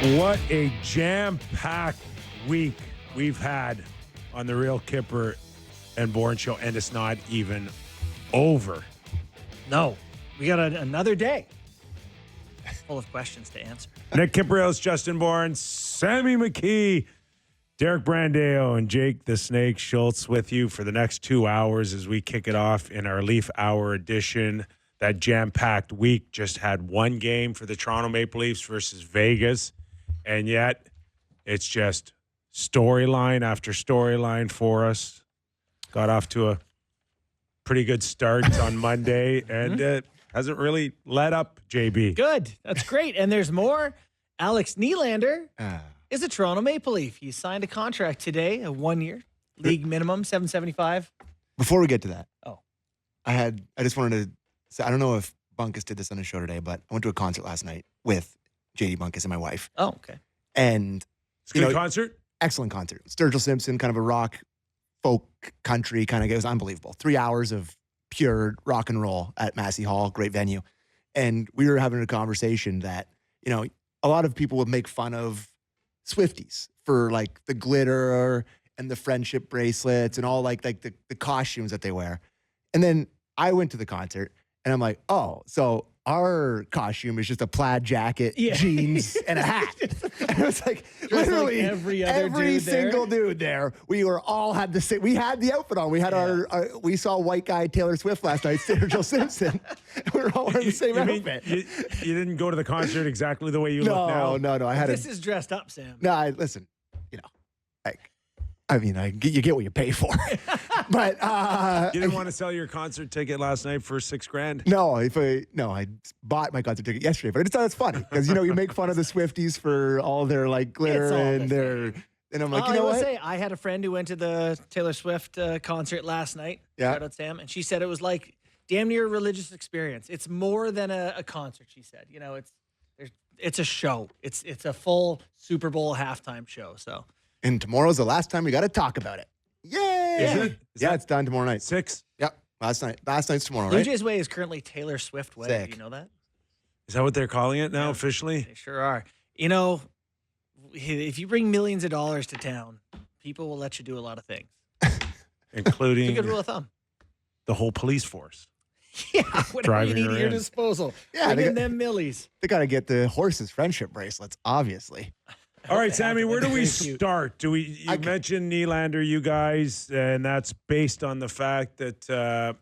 What a jam-packed week we've had on the Real Kyper and Bourne show, and it's not even over. No, we got another day full of questions to answer. Nick Kypreos, Justin Bourne, Sammy McKee, Derek Brandeo, and Jake the Snake Schultz with you for the next 2 hours as we kick it off in our Leaf Hour edition. That jam-packed week just had one game for the Toronto Maple Leafs versus Vegas. And yet, it's just storyline after storyline for us. Got off to a pretty good start on Monday, and it hasn't really let up, JB. Good. That's great. And there's more. Alex Nylander is a Toronto Maple Leaf. He signed a contract today, a 1 year, league minimum, $775. Before we get to that, I just wanted to say, I don't know if Bunkus did this on the show today, but I went to a concert last night with JD Bunkus and my wife. Oh, okay. And It's a good concert? Excellent concert. Sturgill Simpson, kind of a rock, folk, country kind of. It was unbelievable. 3 hours of pure rock and roll at Massey Hall, great venue. And we were having a conversation that, a lot of people would make fun of Swifties for like the glitter and the friendship bracelets and all like the costumes that they wear. And then I went to the concert and I'm like, oh, so our costume is just a plaid jacket, jeans, and a hat. And it was like literally like every single dude there. We were all had the same. We had the outfit on. We had our we saw white guy Taylor Swift last night, Sturgill Simpson. We were all wearing the same outfit. You didn't go to the concert exactly the way you look now? No. I had This is dressed up, Sam. No, listen, you get what you pay for. But you didn't want to sell your concert ticket last night for $6,000? No, I bought my concert ticket yesterday, but I just thought it's funny because you make fun of the Swifties for all their like glitter and their, and I'm like, I will say, I had a friend who went to the Taylor Swift concert last night. Yeah. Shout out Sam, and she said it was like damn near a religious experience. It's more than a concert. She said, it's a show. It's a full Super Bowl halftime show. So. And tomorrow's the last time we got to talk about it. Yay! Is it? It's done tomorrow night. 6? Yep. Last night's tomorrow, Blue right? Jays Way is currently Taylor Swift Way. Sick. Do you know that? Is that what they're calling it now officially? They sure are. If you bring millions of dollars to town, people will let you do a lot of things. Including It's a good rule of thumb. the whole police force. Yeah, whatever Driving you need her at your in. disposal. Yeah, Bring in them millies. They got to get the horses' friendship bracelets, obviously. All right, they Sammy, have to. where do we They're cute. start? You mentioned Nylander, you guys, and that's based on the fact that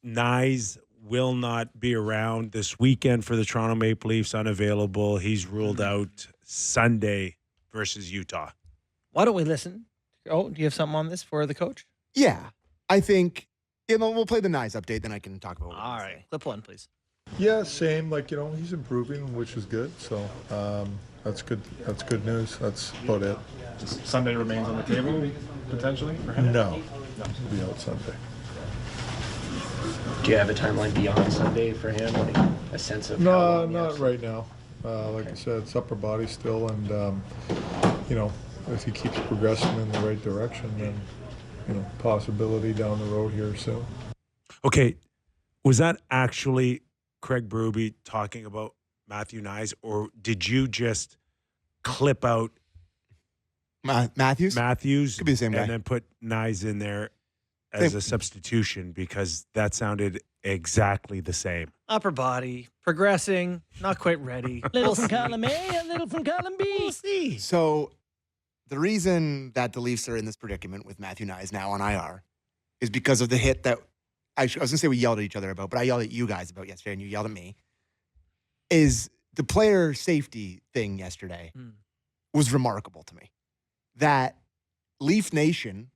Knies will not be around this weekend for the Toronto Maple Leafs, unavailable. He's ruled out Sunday versus Utah. Why don't we listen? Oh, do you have something on this for the coach? Yeah, I think we'll play the Knies update, then I can talk about. All right, clip one, please. Yeah, same. He's improving, which is good. So that's good. That's good news. That's about it. Sunday remains on the table, potentially, for him? No, he'll be out Sunday. Do you have a timeline beyond Sunday for him? Like a sense of how No, long he not has? right now. Like I said, it's upper body still, and if he keeps progressing in the right direction, then possibility down the road here soon. Okay, was that actually Craig Berube talking about Matthew Knies, or did you just clip out Matthews? Matthews Could be the same guy. and then put Knies in there as Same. a substitution? Because that sounded exactly the same. Upper body, progressing, not quite ready. Little from column A, a little from column B. We'll see. So the reason that the Leafs are in this predicament with Matthew Knies now on IR is because of the hit that I was going to say we yelled at each other about, but I yelled at you guys about yesterday and you yelled at me, is the player safety thing yesterday was remarkable to me. That Leaf Nation,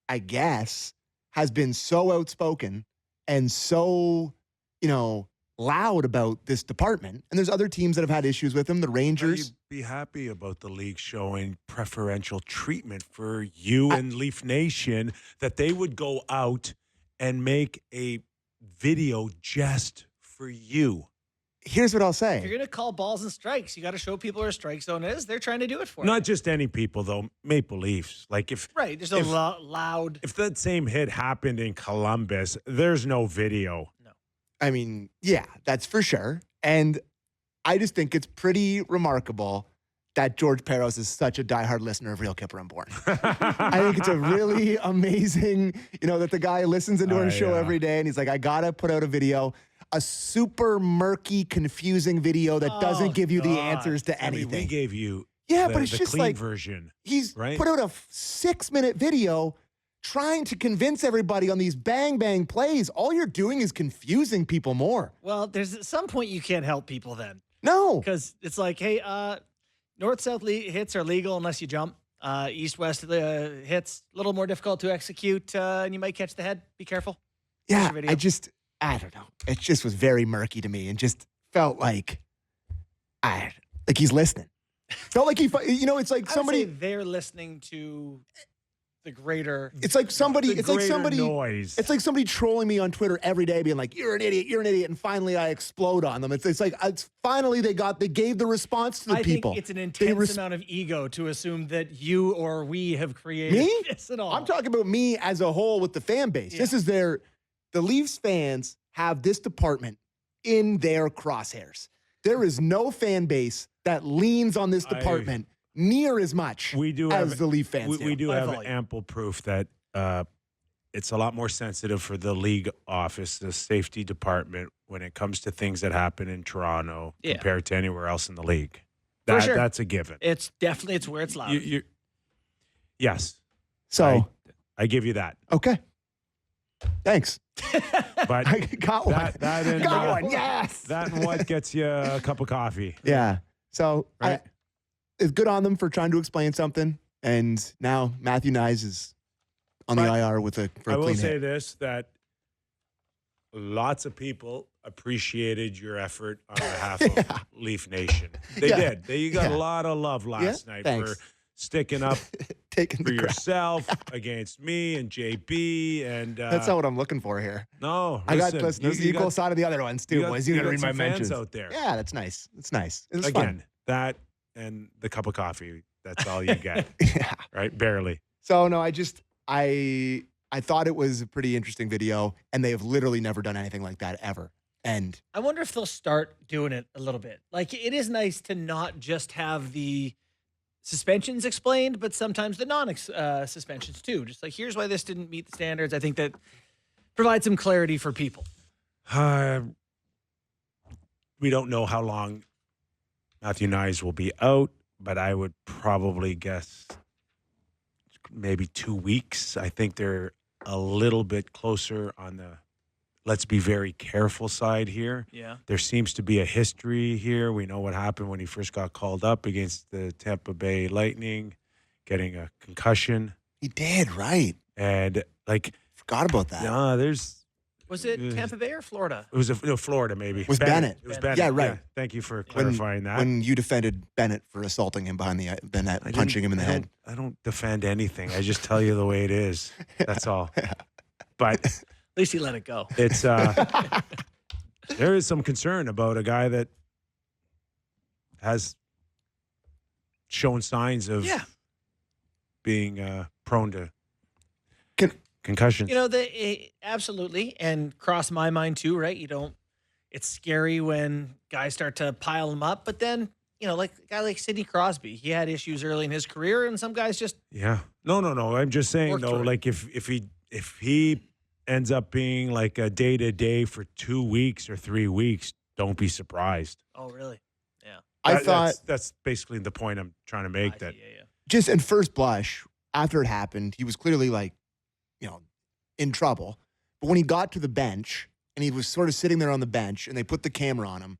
I guess, has been so outspoken and so, loud about this department. And there's other teams that have had issues with him, the Rangers. You'd be happy about the league showing preferential treatment for you and Leaf Nation, that they would go out and make a video just for you. Here's what I'll If you're say. going to call balls and strikes, you got to show people where a strike zone is. They're trying to do it for Not you. just any people, though. Maple Leafs. Like if Right. There's if- loud. if that same hit happened in Columbus, there's no video. I mean, yeah, that's for sure. And I just think it's pretty remarkable that George Peros is such a diehard listener of Real Kyper and Bourne. I think it's a really amazing, that the guy listens into our show every day and he's like, I got to put out a video, a super murky, confusing video that doesn't give you the answers to anything. We gave you but it's the just clean like version. He's right? put out a 6-minute video trying to convince everybody on these bang bang plays. All you're doing is confusing people more. Well, there's at some point you can't help people then. No. Because it's like, hey, north-south hits are legal unless you jump. East-west hits, a little more difficult to execute, and you might catch the head. Be careful. Yeah, I don't know. It just was very murky to me and just felt like he's listening. Felt like it's like somebody. They're listening to the greater. It's like somebody. It's like somebody. Noise. It's like somebody trolling me on Twitter every day, being like, "You're an idiot. You're an idiot," and finally I explode on them. It's like finally they gave the response to the people. I think it's an intense amount of ego to assume that you or we have created me. This at all. I'm talking about me as a whole with the fan base. Yeah. This is the Leafs fans have this department in their crosshairs. There is no fan base that leans on this department near as much as the Leaf fans do. We do have ample proof that it's a lot more sensitive for the league office, the safety department, when it comes to things that happen in Toronto compared to anywhere else in the league. For sure. That's a given. It's where it's loud. Yes. So I give you that. Okay. Thanks. But I got one. Got one. Yes. That and what gets you a cup of coffee. Yeah. So right? it's good on them for trying to explain something. And now Matthew Knies is on the IR for a clean hit. I will say this, that lots of people appreciated your effort on behalf of Leaf Nation. They did. You got a lot of love last night for sticking up for yourself against me and JB. And that's not what I'm looking for here. No, there's the equal side of the other ones too, boys. You got to read my mentions out there. Yeah, that's nice. It's nice. It's Again, fun. that and the cup of coffee. That's all you get. Right? Barely. So no, I thought it was a pretty interesting video, and they have literally never done anything like that ever. And I wonder if they'll start doing it a little bit. Like, it is nice to not just have the suspensions explained, but sometimes the non-suspensions too. Just like, here's why this didn't meet the standards. I think that provides some clarity for people. We don't know how long Matthew Knies will be out, but I would probably guess maybe 2 weeks. I think they're a little bit closer on the let's be very careful side here. Yeah. There seems to be a history here. We know what happened when he first got called up against the Tampa Bay Lightning, getting a concussion. he did, right? And Forgot about that. Was it Tampa Bay or Florida? It was Florida, maybe. It was Bennett. It was Bennett. Yeah, right. Thank you for clarifying that. When you defended Bennett for assaulting him behind the net, punching him in the head. I don't defend anything. I just tell you the way it is. That's all. But At least he let it go. it's there is some concern about a guy that has shown signs of being prone to concussions. Absolutely, and cross my mind too, right? It's scary when guys start to pile them up, but then, like a guy like Sidney Crosby, he had issues early in his career, and some guys just No. I'm just saying though, like if he ends up being like a day-to-day for 2 weeks or 3 weeks, don't be surprised. Oh, really? Yeah. I thought that's basically the point I'm trying to make. Just in first blush, after it happened, he was clearly in trouble. But when he got to the bench and he was sort of sitting there on the bench and they put the camera on him,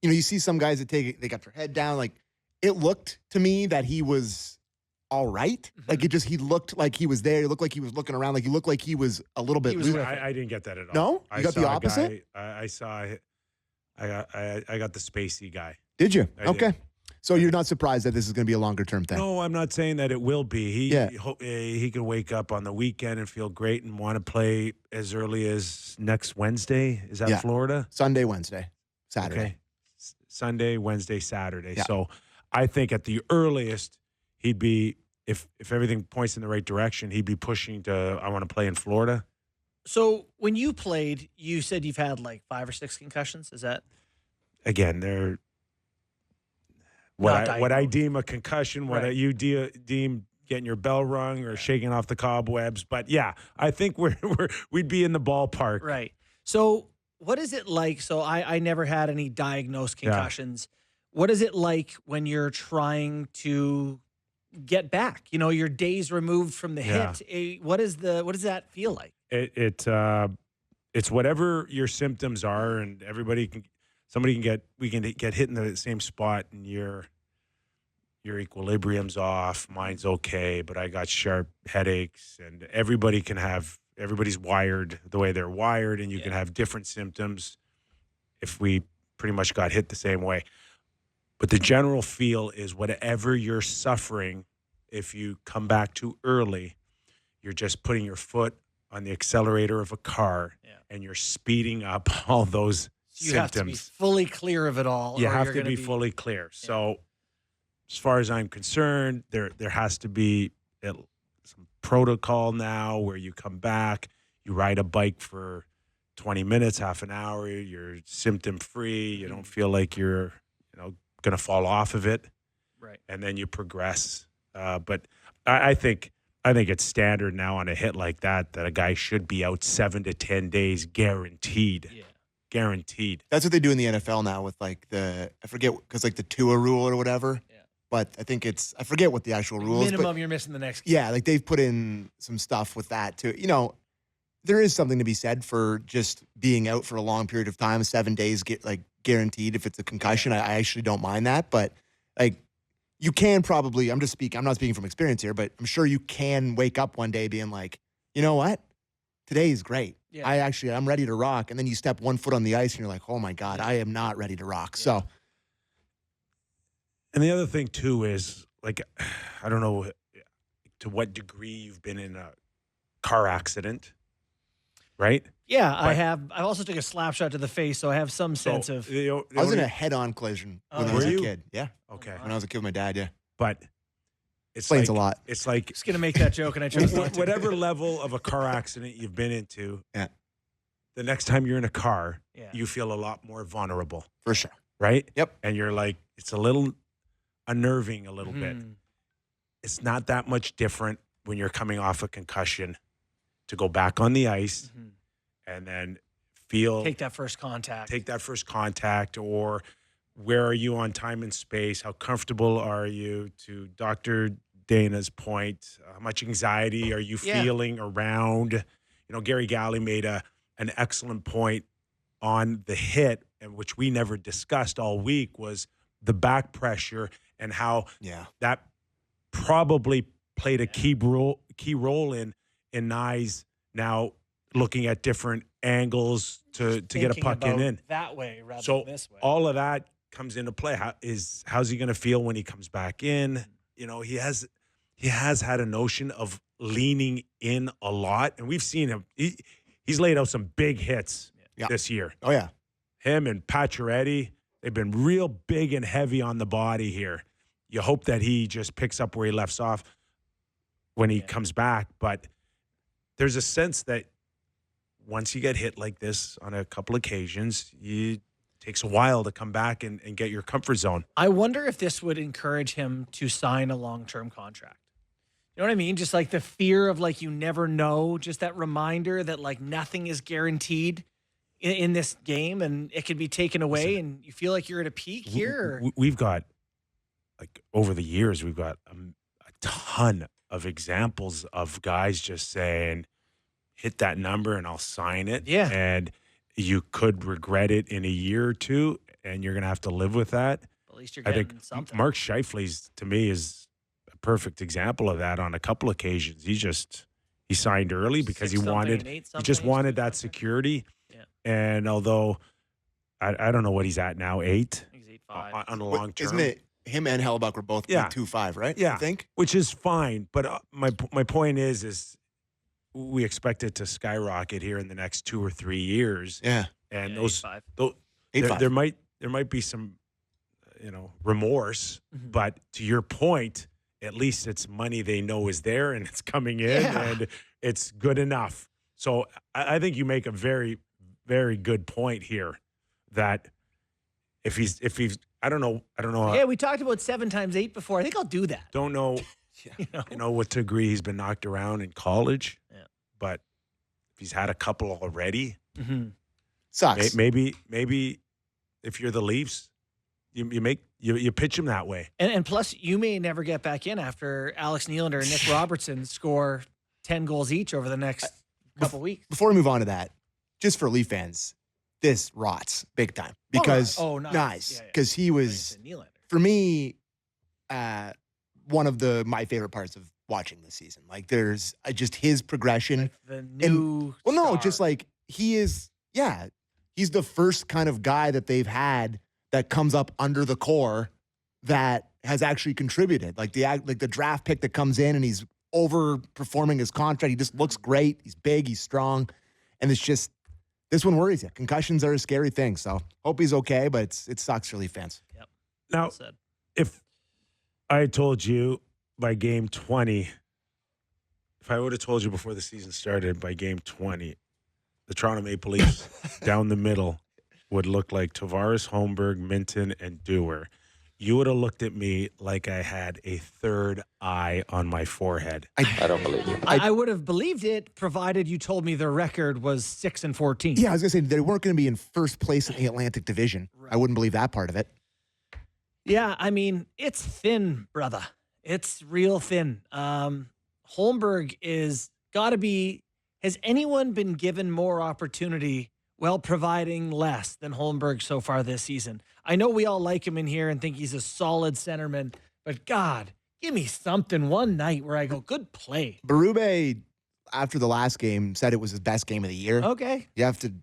you see some guys that they got their head down. Like, it looked to me that he was all right. Mm-hmm. He looked like he was there. He looked like he was looking around. Like, he looked like he was a little bit loose. I didn't get that at all. No? You got the opposite? I got the spacey guy. Did you? I okay. did. So you're not surprised that this is going to be a longer-term thing? No, I'm not saying that it will be. He can wake up on the weekend and feel great and want to play as early as next Wednesday. Is that Florida? Sunday, Wednesday, Saturday. Okay. Sunday, Wednesday, Saturday. Yeah. So I think at the earliest he'd be, if everything points in the right direction, he'd be pushing to, I want to play in Florida. So when you played, you said you've had like 5 or 6 concussions. Is that? Again, they're Not what I diagnosed. deem a concussion, what Right. you deem getting your bell rung or shaking off the cobwebs. But yeah, I think we'd be in the ballpark. Right. So what is it like? So I never had any diagnosed Yeah. concussions. What is it like when you're trying to get back? You know, you're days removed from the Yeah. hit. What does that feel like? It's whatever your symptoms are, and we can get hit in the same spot, and your equilibrium's off. Mine's okay, but I got sharp headaches, and everybody's wired the way they're wired, and you can have different symptoms if we pretty much got hit the same way. But the general feel is whatever you're suffering, if you come back too early, you're just putting your foot on the accelerator of a car and you're speeding up all those You symptoms. have to be fully clear of it all. You or have you're to gonna be fully clear. So as far as I'm concerned, there has to be some protocol now where you come back, you ride a bike for 20 minutes, half an hour, you're symptom free, you don't feel like you're, going to fall off of it. Right. And then you progress. But I think it's standard now on a hit like that a guy should be out 7 to 10 days guaranteed. Yeah. Guaranteed. That's what they do in the NFL now with like I forget, because like the Tua rule or whatever. Yeah. But I think I forget what the actual rule is. Minimum, But you're missing the next game. yeah, like they've put in some stuff with that too. There is something to be said for just being out for a long period of time, 7 days, get like guaranteed if it's a concussion. I actually don't mind that, but like you can probably, I'm not speaking from experience here, but I'm sure you can wake up one day being like, you know what? Today is great. Yeah. I'm ready to rock. And then you step one foot on the ice and you're like, oh my God, I am not ready to rock. Yeah. So, And the other thing too is like, I don't know to what degree you've been in a car accident, right? Yeah, I have. I also took a slap shot to the face, so I have some sense of. I was in a head-on collision when I was Were a you? kid. Yeah. Okay. When I was a kid with my dad, yeah. But it's Explains like, a lot. It's like Just gonna make that joke, and I chose not to. whatever level of a car accident you've been into, Yeah. the next time you're in a car, Yeah. you feel a lot more vulnerable, For sure. right? Yep. And you're like, it's a little unnerving a little bit. Mhm. It's not that much different when you're coming off a concussion to go back on the ice Mhm. and then Take that first contact. or where are you on time and space? How comfortable are you? To Dr. Dana's point, how much anxiety are you Yeah. feeling around? Gary Galley made an excellent point on the hit, and which we never discussed all week, was the back pressure and how that probably played a key role in Knies now looking at different angles to get a Thinking puck about in. that way rather So than this way. all of that comes into play. How's he going to feel when he comes back in? He has had a notion of leaning in a lot, and we've seen him. He's laid out some big hits this year. Oh, yeah. Him and Pacioretty, they've been real big and heavy on the body here. You hope that he just picks up where he left off when he comes back, but there's a sense that once you get hit like this on a couple occasions, it takes a while to come back and get your comfort zone. I wonder if this would encourage him to sign a long-term contract. You know what I mean? Just like the fear of like you never know, just that reminder that like nothing is guaranteed in this game and it could be taken away and you feel like you're at a peak here. We've got, like over the years, we've got a ton of examples of guys just saying, hit that number and I'll sign it. Yeah. And you could regret it in a year or two, and you're going to have to live with that. At least you're I getting think something. Mark Scheifele's, to me, is a perfect example of that on a couple occasions. He signed early because he 6-something wanted, and 8-something, he just wanted that 7-something. security. Yeah. And although I don't know what he's at now, 8 I think he's 8.5. on a long term. Isn't it him and Hellbuck were both 2.5, right? Yeah. I think. Which is fine. But my point is we expect it to skyrocket here in the next 2 or 3 years. Yeah. And Yeah, those 8.5. there might be some remorse, Mhm. but to your point, at least it's money they know is there and it's coming in and it's good enough. So I think you make a very, very good point here that if he's I don't know. Yeah, we talked about 7 times 8 before. I think I'll do that. Don't know. You know what degree he's been knocked around in college. Yeah. But if he's had a couple already, Sucks. maybe if you're the Leafs, you pitch him that way. And plus, you may never get back in after Alex Nylander and Nick Robertson score 10 goals each over the next couple weeks. Before we move on to that, just for Leaf fans, this rots big time because nice. Because he was, for me, one of my favorite parts of watching this season. Like there's just his progression. Like the new star. just like he is, he's the first kind of guy that they've had that comes up under the core that has actually contributed. Like the draft pick that comes in and he's overperforming his contract. He just looks great. He's big. He's strong. And it's just, this one worries you. Concussions are a scary thing. So hope he's okay, but it sucks for Leaf fans. Yep. Now, Well said. if I told you by game 20, if I would have told you before the season started by game 20, the Toronto Maple Leafs down the middle would look like Tavares, Holmberg, Minton, and Dewar, you would have looked at me like I had a third eye on my forehead. I don't believe you. I would have believed it, provided you told me their record was 6-14. Yeah, I was going to say they weren't going to be in first place in the Atlantic Division. Right. I wouldn't believe that part of it. Yeah, I mean, it's thin, brother. It's real thin. Holmberg is got to be. Has anyone been given more opportunity while providing less than Holmberg so far this season? I know we all like him in here and think he's a solid centerman, but God, give me something one night where I go, good play. Berube, after the last game, said it was his best game of the year. Okay. You have to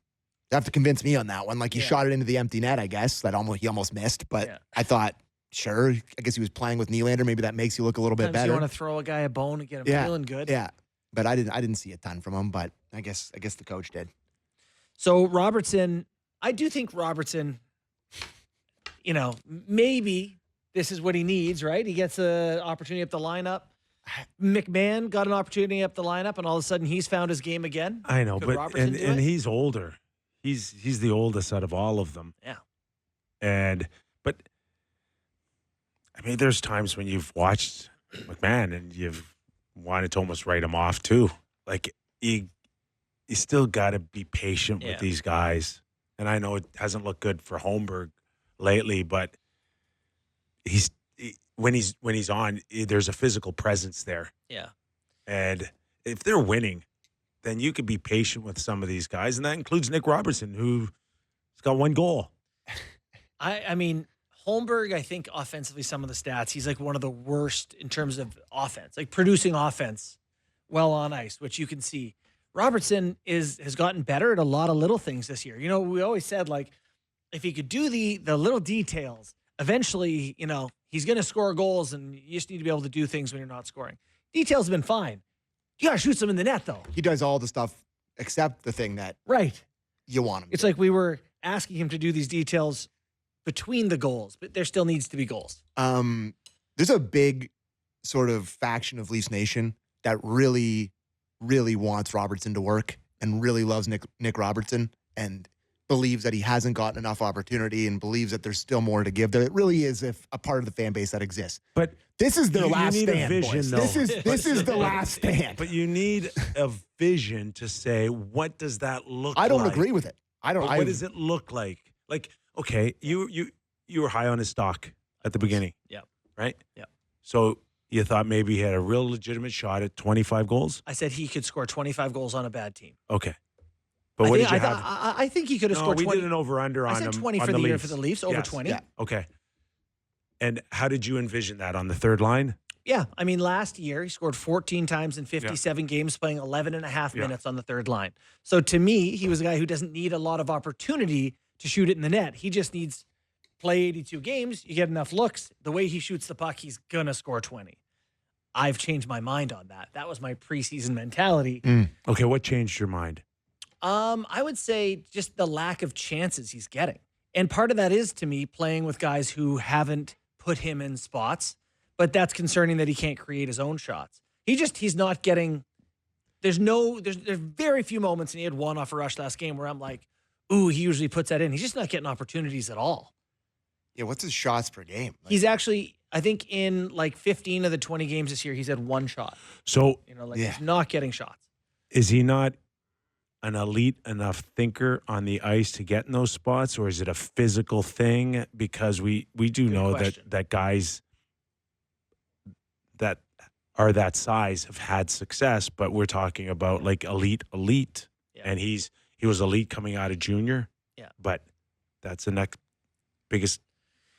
convince me on that one. Like he shot it into the empty net, I guess. He almost missed, but I thought, sure. I guess he was playing with Nylander. Maybe that makes you look a little bit Sometimes better. you want to throw a guy a bone and get him feeling good. Yeah, but I didn't see a ton from him. But I guess the coach did. So Robertson, I do think Robertson, maybe this is what he needs, right? He gets an opportunity up the lineup. McMahon got an opportunity up the lineup, and all of a sudden he's found his game again. I know, Could but Robertson do it? he's older. He's the oldest out of all of them. Yeah. But I mean, there's times when you've watched McMahon and you've wanted to almost write him off too. Like you still got to be patient with these guys. And I know it hasn't looked good for Holmberg lately, but when he's on, there's a physical presence there. Yeah. And if they're winning, then you could be patient with some of these guys, and that includes Nick Robertson, who's got 1 goal. I mean, Holmberg, I think offensively, some of the stats, he's like one of the worst in terms of offense, like producing offense well on ice, which you can see. Robertson has gotten better at a lot of little things this year. We always said, like, if he could do the little details, eventually, he's going to score goals, and you just need to be able to do things when you're not scoring. Details have been fine. You got to shoot some in the net, though. He does all the stuff except the thing that you want him to. It's like we were asking him to do these details between the goals, but there still needs to be goals. There's a big sort of faction of Leafs Nation that really, really wants Robertson to work and really loves Nick Robertson and believes that he hasn't gotten enough opportunity and believes that there's still more to give. There really is a part of the fan base that exists. But this is their you last need stand, a vision, boys. though. This is the last stand. But you need a vision to say, what does that look like? I don't agree with it. What does it look like? Like, okay, you were high on his stock at the beginning. Yeah. Right? Yeah. So you thought maybe he had a real legitimate shot at 25 goals? I said he could score 25 goals on a bad team. Okay. But what did you have? I think he could have scored 20. We did an over-under on him. I said 20 on for the year Leafs. for the Leafs, over Yes. 20. Yeah. Okay. And how did you envision that on the third line? Yeah, I mean, last year he scored 14 times in 57 games, playing 11 and a half minutes on the third line. So to me, he was a guy who doesn't need a lot of opportunity to shoot it in the net. He just needs play 82 games. You get enough looks. The way he shoots the puck, he's going to score 20. I've changed my mind on that. That was my preseason mentality. Okay, what changed your mind? I would say just the lack of chances he's getting. And part of that is, to me, playing with guys who haven't put him in spots. But that's concerning that he can't create his own shots. He's not getting, there's very few moments, and he had one off a rush last game where I'm like, ooh, he usually puts that in. He's just not getting opportunities at all. Yeah, what's his shots per game? Like, He's actually, I think, in like 15 of the 20 games this year, he's had one shot. So He's not getting shots. is he not an elite enough thinker on the ice to get in those spots, or is it a physical thing? Because we do know question. that guys that are that size have had success, but we're talking about like elite, Yeah. and he was elite coming out of junior. Yeah. But that's the next biggest,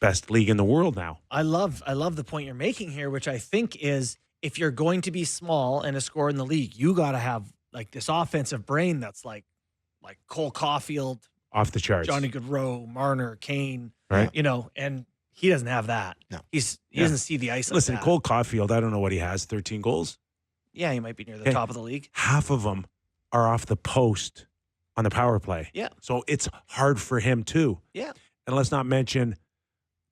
best league in the world now. I love the point you're making here, which I think is if you're going to be small and a scorer in the league, you got to have like this offensive brain that's like Cole Caulfield, Off the charts. Johnny Gaudreau, Marner, Kane, Right. And he doesn't have that. No. He doesn't see the ice. Listen, like that. Cole Caulfield, I don't know what he has, 13 goals. Yeah, he might be near the Okay. top of the league. Half of them are off the post on the power play. Yeah. So it's hard for him too. Yeah. And let's not mention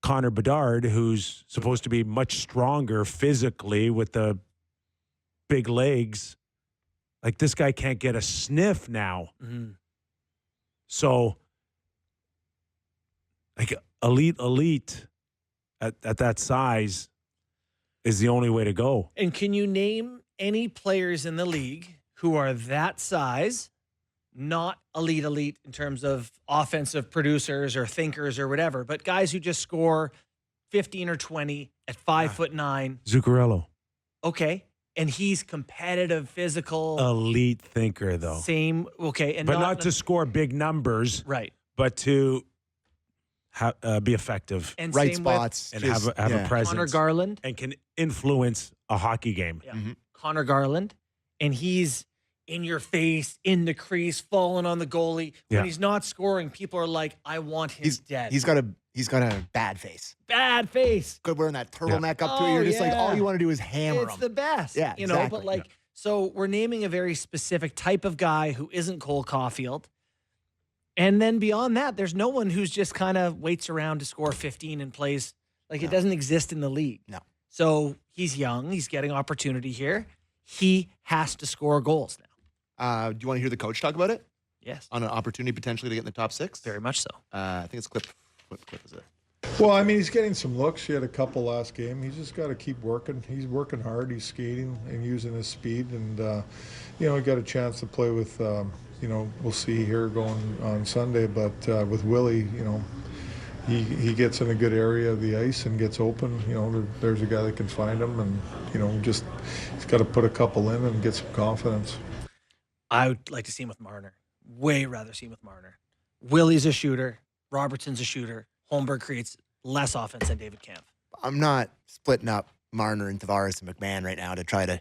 Connor Bedard, who's supposed to be much stronger physically with the big legs. Like, this guy can't get a sniff now. Mhm. So, like, elite at that size is the only way to go. And can you name any players in the league who are that size, not elite in terms of offensive producers or thinkers or whatever, but guys who just score 15 or 20 at 5'9"? Zuccarello, Okay. And he's competitive, physical, elite thinker, though. same. Okay. And But not to score big numbers, right. but to be effective And right same spots. and just- have a with presence. Connor Garland. And can influence a hockey game. Yeah. Mhm. Connor Garland. And he's in your face, in the crease, falling on the goalie. When Yeah. he's not scoring, people are like, I want him dead. He's got a bad face. bad face. Good wearing that turtleneck up to Oh, it. You're just like, yeah. all you want to do is hammer It's him. the best. Yeah, But exactly. like, so we're naming a very specific type of guy who isn't Cole Caulfield. And then beyond that, there's no one who's just kind of waits around to score 15 and plays. Like, it doesn't exist in the league. No. So he's young. He's getting opportunity here. He has to score goals now. Do you want to hear the coach talk about it? Yes. On an opportunity potentially to get in the top six? Very much so. I think it's clip. What clip is it? Well, I mean, he's getting some looks. He had a couple last game. He's just got to keep working. He's working hard. He's skating and using his speed. And, he got a chance to play with, we'll see here going on Sunday. But with Willie, he gets in a good area of the ice and gets open. There's a guy that can find him. And, he's got to put a couple in and get some confidence. I would like to see him with Marner. Way rather see him with Marner. Willie's a shooter. Robertson's a shooter. Holmberg creates less offense than David Kampf. I'm not splitting up Marner and Tavares and McMahon right now to try to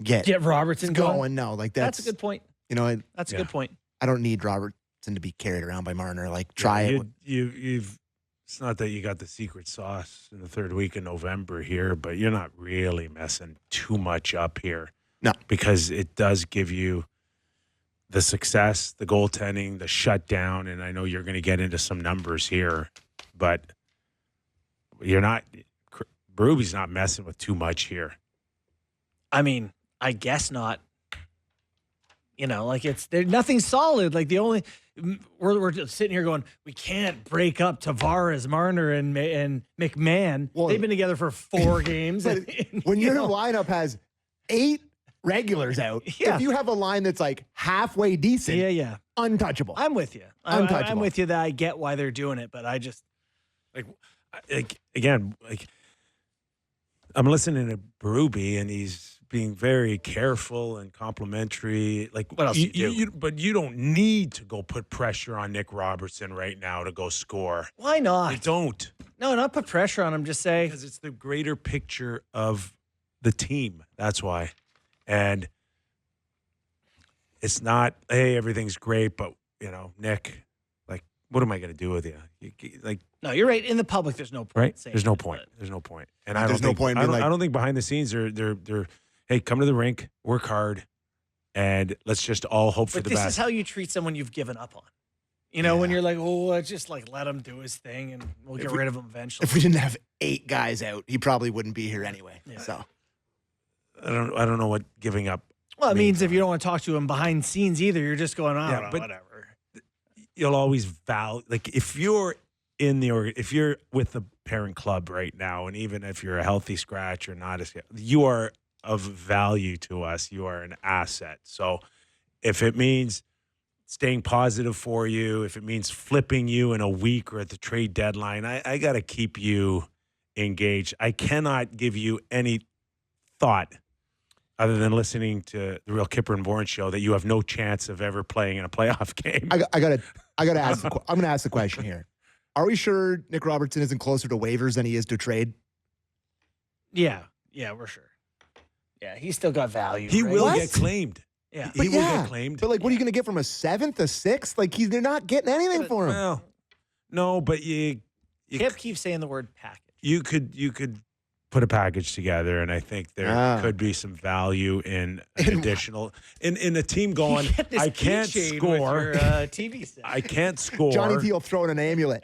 get Robertson going. No, like That's a good point. That's a good point. I don't need Robertson to be carried around by Marner. Like, try it. You've. It's not that you got the secret sauce in the third week of November here, but you're not really messing too much up here. No. Because it does give you the success, the goaltending, the shutdown, and I know you're going to get into some numbers here, but you're not. Berube's not messing with too much here. I mean, I guess not. There's nothing solid. Like, the only we're just sitting here going, we can't break up Tavares, Marner, and McMahon. Well, they've been together for 4 games. But when your lineup has 8 regulars out, Yeah. if you have a line that's like halfway decent, yeah, untouchable. I'm with you. Untouchable. I'm with you that I get why they're doing it, but I just Again, I'm listening to Berube, and he's being very careful and complimentary. Like, What else you do? But you don't need to go put pressure on Nick Robertson right now to go score. why not? You don't, No, not put pressure on him. Just say because it's the greater picture of the team. That's why, and it's not. Hey, everything's great, but Nick, like, what am I going to do with you? no. You're right. In the public, there's no point. Right? saying There's no it, point. but- There's no point. And There's no point I being don't, like- I don't think behind the scenes they're hey, come to the rink, work hard, and let's just all hope for But the this best. is how you treat someone you've given up on. When you're like, let's just let him do his thing, and we'll get rid of him eventually. If we didn't have 8 guys out, he probably wouldn't be here anyway. Yeah. So I don't know what giving up. Well, it means means if you don't want to talk to him behind scenes either, you're just going, Yeah, on, but- whatever. You'll always value, like, if you're if you're with the parent club right now, and even if you're a healthy scratch or not, you are of value to us. You are an asset. So if it means staying positive for you, if it means flipping you in a week or at the trade deadline, I got to keep you engaged. I cannot give you any thought other than listening to the real Kyper and Bourne show that you have no chance of ever playing in a playoff game. I gotta ask. I'm gonna ask the question here. Are we sure Nick Robertson isn't closer to waivers than he is to trade? Yeah, we're sure. Yeah, he's still got value. He right? will What? get claimed. Yeah. He will get claimed. But like, what are you gonna get from a 7th, a 6th? Like, they're not getting anything for him. Well, no, but Kip keeps saying the word package. you could put a package together, and I think there could be some value in an additional in a team going. You get this I can't keychain score. with your, TV set. I can't score. Johnny T will throw in an amulet.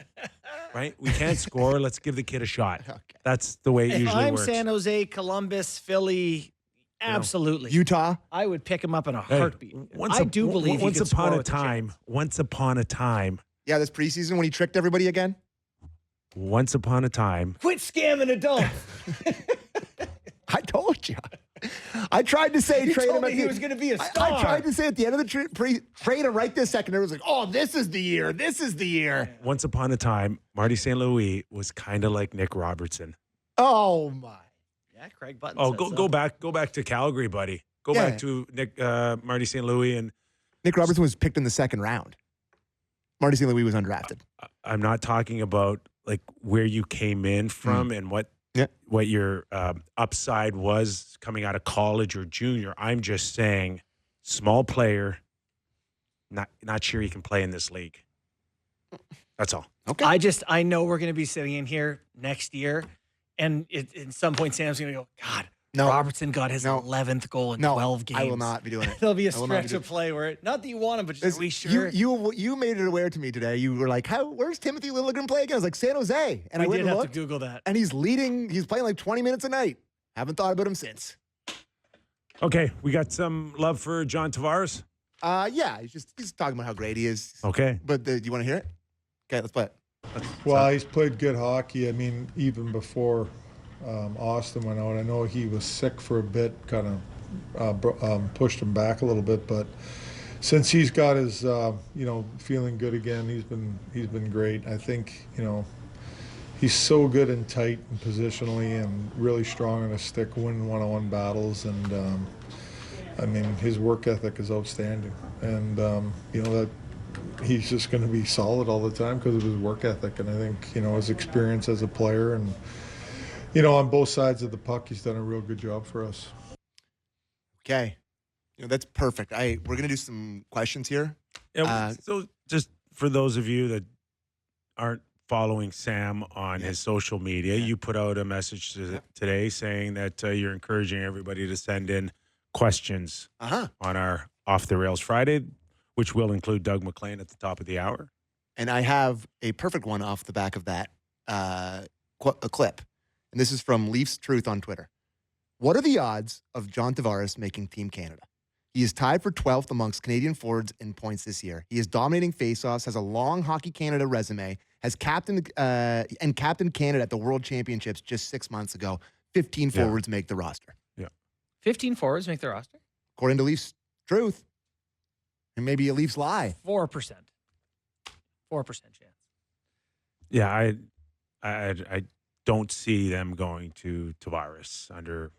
Right? We can't score. Let's give the kid a shot. Okay. That's the way it If usually I'm works. San Jose, Columbus, Philly, absolutely. Utah. I would pick him up in a Hey, heartbeat. I do believe he once could upon score a with a time, chance. once upon a time, Yeah, this preseason when he tricked everybody again. once upon a time. Quit scamming adults. I told you. I tried to say You trade told him me at he the- was going to be a I star. tried to say at the end of the trade him right this second. Everyone's like, "Oh, this is the year. This is the year." Once upon a time, Marty St. Louis was kind of like Nick Robertson. Oh my. Yeah, Craig Button. Oh, said go so. go back to Calgary, buddy. Go Yeah. back to Marty St. Louis, and Nick Robertson was picked in the 2nd round. Marty St. Louis was undrafted. I'm not talking about like where you came in from and what your upside was coming out of college or junior. I'm just saying, small player, not sure you can play in this league. That's all. Okay. I know we're going to be sitting in here next year, and at some point Sam's going to go, God, No. Robertson got his No. 11th goal in No, 12 games. I will not be doing it. There'll be a I will not be stretch doing of play where, not that you want him, but just, are we sure? You made it aware to me today. You were like, where's Timothy Liljegren play again? I was like, San Jose. And I we went did and have looked, to Google that. and he's playing like 20 minutes a night. Haven't thought about him since. Okay, we got some love for John Tavares. Yeah, he's talking about how great he is. Okay. But do you want to hear it? Okay, let's play it. Well, he's played good hockey. I mean, even before Austin went out, I know he was sick for a bit, kind of pushed him back a little bit. But since he's got his, feeling good again, he's been great. I think, he's so good and tight and positionally, and really strong on his stick, winning one-on-one battles, and his work ethic is outstanding. And that. He's just going to be solid all the time because of his work ethic, and I think his experience as a player, and on both sides of the puck, he's done a real good job for us. Okay, that's perfect. We're gonna do some questions here. Yeah, so just for those of you that aren't following Sam on his social media, you put out a message today saying that you're encouraging everybody to send in questions on our Off the Rails Friday, which will include Doug MacLean at the top of the hour. And I have a perfect one off the back of that a clip. And this is from Leafs Truth on Twitter. What are the odds of John Tavares making Team Canada? He is tied for 12th amongst Canadian forwards in points this year. He is dominating faceoffs, has a long Hockey Canada resume, has captained Canada at the World Championships just 6 months ago. 15 forwards make the roster. Yeah. 15 forwards make the roster? According to Leafs Truth. And maybe a Leafs lie. 4%. 4% chance. Yeah, I don't see them going to Tavares under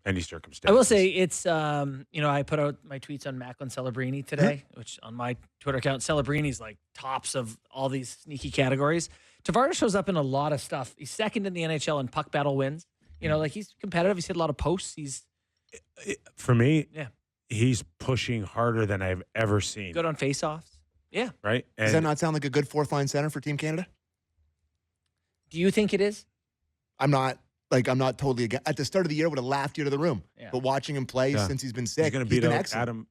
any circumstances. I will say it's, I put out my tweets on MacLean Celebrini today, which on my Twitter account, Celebrini's like tops of all these sneaky categories. Tavares shows up in a lot of stuff. He's second in the NHL in puck battle wins. He's competitive. He's hit a lot of posts. For me, he's pushing harder than I've ever seen. Good on faceoffs. Yeah. Right? Does that not sound like a good fourth line center for Team Canada? Do you think it is? I'm not totally against. At the start of the year, I would have laughed you to the room. Yeah. But watching him play since he's been sick, he's going to beat been out excellent.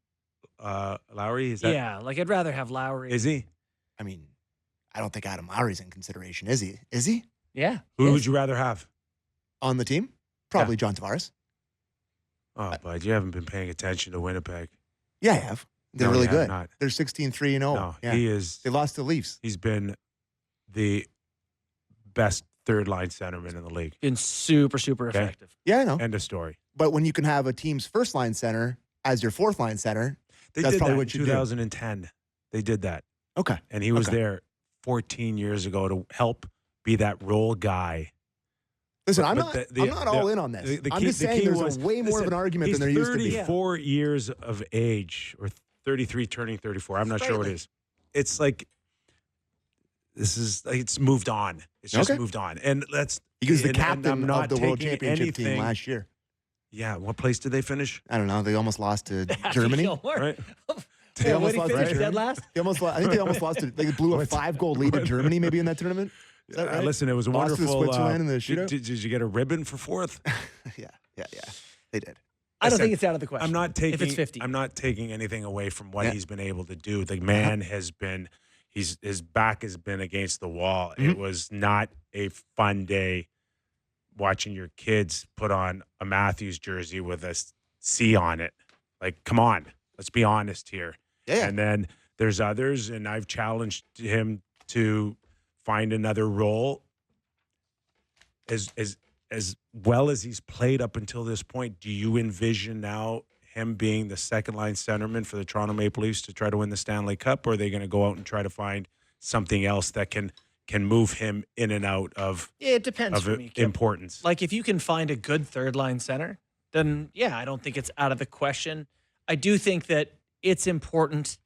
Adam Lowry? Is that, I'd rather have Lowry. Is he? I mean, I don't think Adam Lowry's in consideration, is he? Is he Yeah. Who would you rather have? on the team? Probably John Tavares. Oh, but you haven't been paying attention to Winnipeg. Yeah, I have. They're No, really you have good. not. They're 16-3-0. No, yeah. he is. They lost to the Leafs. He's been the best third line centerman in the league. Been super, super Okay. effective. Yeah, I know. End of story. But when you can have a team's first line center as your fourth line center, They that's did probably that what in you do. 2010. They did that. Okay. And he was Okay. there 14 years ago to help be that role guy. Listen, But I'm not all in on this. I'm just saying there's way more of an argument than there used to be. He's 34 years of age, or 33 turning 34. I'm not sure what it is. It's like, it's moved on. It's just Okay. moved on. And let's. He was the and captain I'm not of the World taking Championship team anything- last year. Yeah. What place did they finish? I don't know. They almost lost to Germany. Right. They What almost did he lost finish to dead Germany. last? I think they almost lost to. They blew a 5-goal lead to Germany maybe in that tournament. Is that right? Listen, it was a Lost to wonderful. Switzerland in the shootout? Did you get a ribbon for fourth? Yeah. They did. I don't Listen, think it's out of the question. I'm not taking. If it's 50. I'm not taking anything away from what Yeah. he's been able to do. The man has been. His back has been against the wall. Mm-hmm. It was not a fun day watching your kids put on a Matthews jersey with a C on it. Like, come on, let's be honest here. Yeah. And then there's others, and I've challenged him to find another role. As well as he's played up until this point, do you envision now him being the second line centerman for the Toronto Maple Leafs to try to win the Stanley Cup, or are they going to go out and try to find something else that can move him in and out of Yeah, it depends for me. Kip. importance? Like, if you can find a good third line center, then yeah, I don't think it's out of the question. I do think that it's important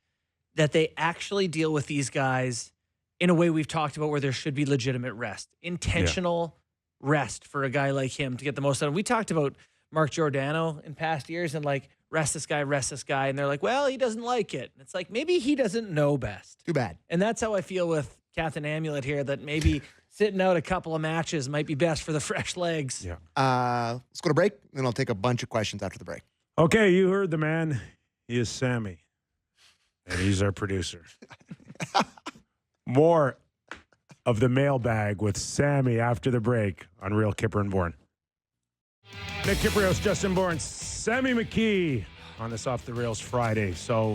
that they actually deal with these guys in a way we've talked about, where there should be legitimate rest, intentional rest for a guy like him to get the most out of him. We talked about Mark Giordano in past years and like, rest this guy. And they're like, well, he doesn't like it. And it's like, maybe he doesn't know best. Too bad. And that's how I feel with Captain Amulet here, that maybe sitting out a couple of matches might be best for the fresh legs. Yeah. Let's go to break, then I'll take a bunch of questions after the break. Okay, you heard the man. He is Sammy, and he's our producer. More of the mailbag with Sammy after the break on Real Kyper and Bourne. Nick Kypreos, Justin Bourne, Sammy McKee on this Off the Rails Friday. So,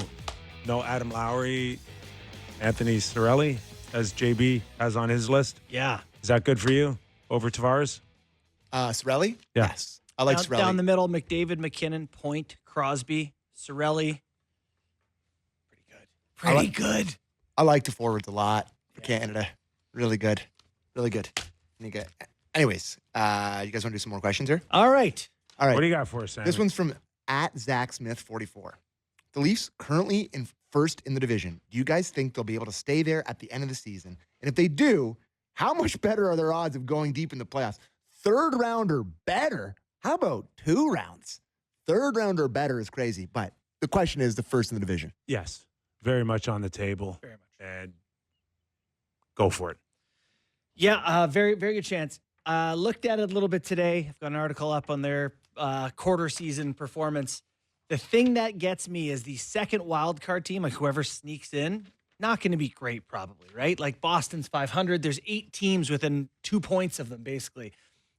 no Adam Lowry, Anthony Cirelli, as JB has on his list. Yeah. Is that good for you over Tavares? Cirelli? Yeah. Yes. I like Cirelli. Down the middle, McDavid, McKinnon, Point, Crosby, Cirelli. Pretty good. I like the forwards a lot for Canada. Really good. Anyways, you guys want to do some more questions here? All right. All right. What do you got for us, Sammy? This one's from @ZachSmith44. The Leafs currently in first in the division. Do you guys think they'll be able to stay there at the end of the season? And if they do, how much better are their odds of going deep in the playoffs? Third rounder better? How about 2 rounds? Third rounder better is crazy, but the question is the first in the division. Yes, very much on the table. Very much. And go for it. Yeah, very, very good chance. Looked at it a little bit today. I've got an article up on their quarter season performance. The thing that gets me is the second wild card team, like whoever sneaks in, not going to be great probably, right? Like Boston's 500. There's 8 teams within 2 points of them, basically.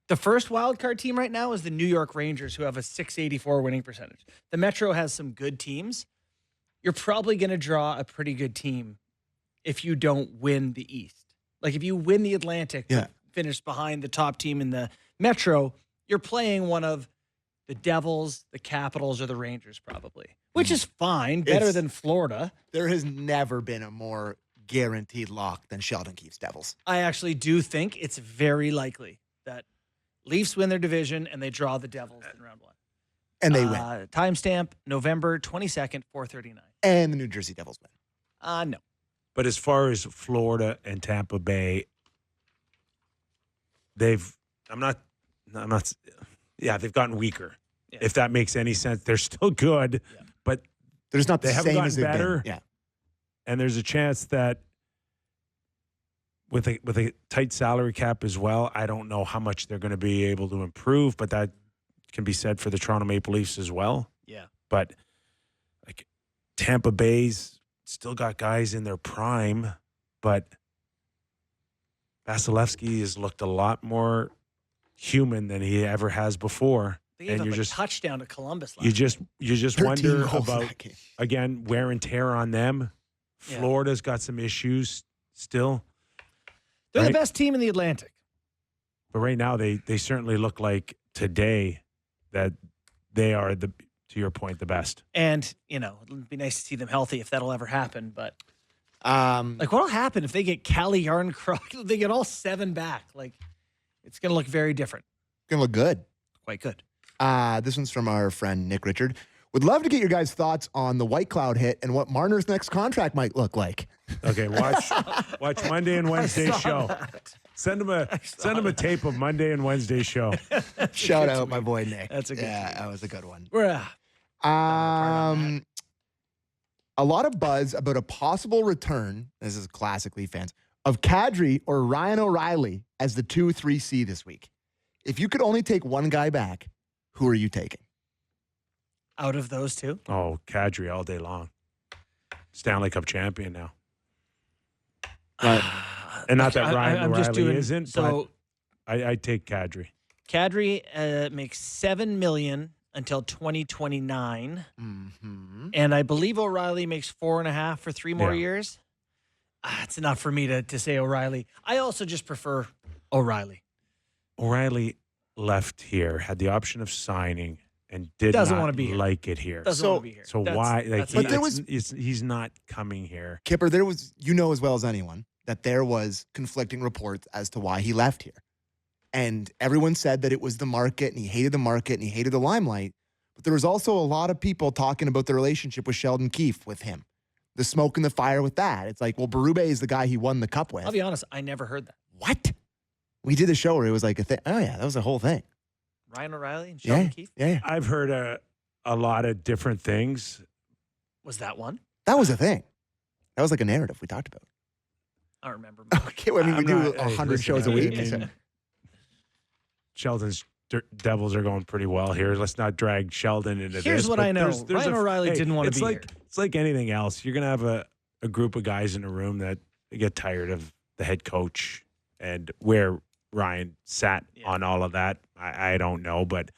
The first wild card team right now is the New York Rangers, who have a .684 winning percentage. The Metro has some good teams. You're probably going to draw a pretty good team if you don't win the East. Like if you win the Atlantic, Yeah. finish behind the top team in the Metro, you're playing one of the Devils, the Capitals, or the Rangers probably, which is fine, better It's- than Florida. There has never been a more guaranteed lock than Sheldon Keefe's Devils. I actually do think it's very likely that Leafs win their division and they draw the Devils in round 1. And they win. Timestamp November 22nd, 4:39. And the New Jersey Devils win. No. But as far as Florida and Tampa Bay, they've gotten weaker. Yeah. If that makes any sense. They're still good, but They're just not the they haven't same as gotten they've better. been. Yeah. and there's a chance that with a tight salary cap as well, I don't know how much they're going to be able to improve, but that can be said for the Toronto Maple Leafs as well. Yeah. But like Tampa Bay's still got guys in their prime, but Vasilevsky has looked a lot more human than he ever has before. They gave And up you're a just touchdown to Columbus last you night. just 13 wonder goals in about that game. again wear and tear on them. Yeah. Florida's got some issues still. They're right? the best team in the Atlantic. But right now, they certainly look like today that they are, to your point, the best. And, it'd be nice to see them healthy if that'll ever happen. But, Um, what'll happen if they get Callie Yarncroc? They get all 7 back. It's going to look very different. gonna look good. Quite good. This one's from our friend Nick Richard. Would love to get your guys' thoughts on the White Cloud hit and what Marner's next contract might look like. Okay, watch Monday and Wednesday show. Send him a tape of Monday and Wednesday show. Shout out my boy Nick. That's a good Yeah, tweet. that was a good one. on A lot of buzz about a possible return, this is classically fans, of Kadri or Ryan O'Reilly as the 2-3C this week. If you could only take one guy back, who are you taking? Out of those two? Oh, Kadri all day long. Stanley Cup champion now. And not that Ryan O'Reilly isn't, so but I take Kadri. Kadri makes $7 million until 2029, Mm-hmm. and I believe O'Reilly makes 4.5 for 3 more Yeah. years. It's enough for me to say O'Reilly. I also just prefer O'Reilly. O'Reilly left here, had the option of signing, and did Doesn't not wanna be here. like it here. Doesn't So- want to be here. So That's- why? that's But it. there was- he's not coming here. Kipper, there was, you know as well as anyone, that there was conflicting reports as to why he left here. And everyone said that it was the market and he hated the market and he hated the limelight. But there was also a lot of people talking about the relationship with Sheldon Keefe with him. The smoke and the fire with that. It's like, well, Berube is the guy he won the cup with. I'll be honest, I never heard that. What? We did a show where it was like a thing. Oh, yeah, that was a whole thing. Ryan O'Reilly and Sheldon Yeah, Keefe? yeah. I've heard a lot of different things. Was that one? That was a thing. That was like a narrative we talked about. I don't remember. Okay, well, I mean, we I'm do not- 100 listen, shows a I week. mean, Sheldon's Devils are going pretty well here. Let's not drag Sheldon into this. Here's what but I know. there's Ryan O'Reilly didn't want to it's be like, here. It's like anything else. You're going to have a group of guys in a room that get tired of the head coach, and where Ryan sat on all of that, I don't know, but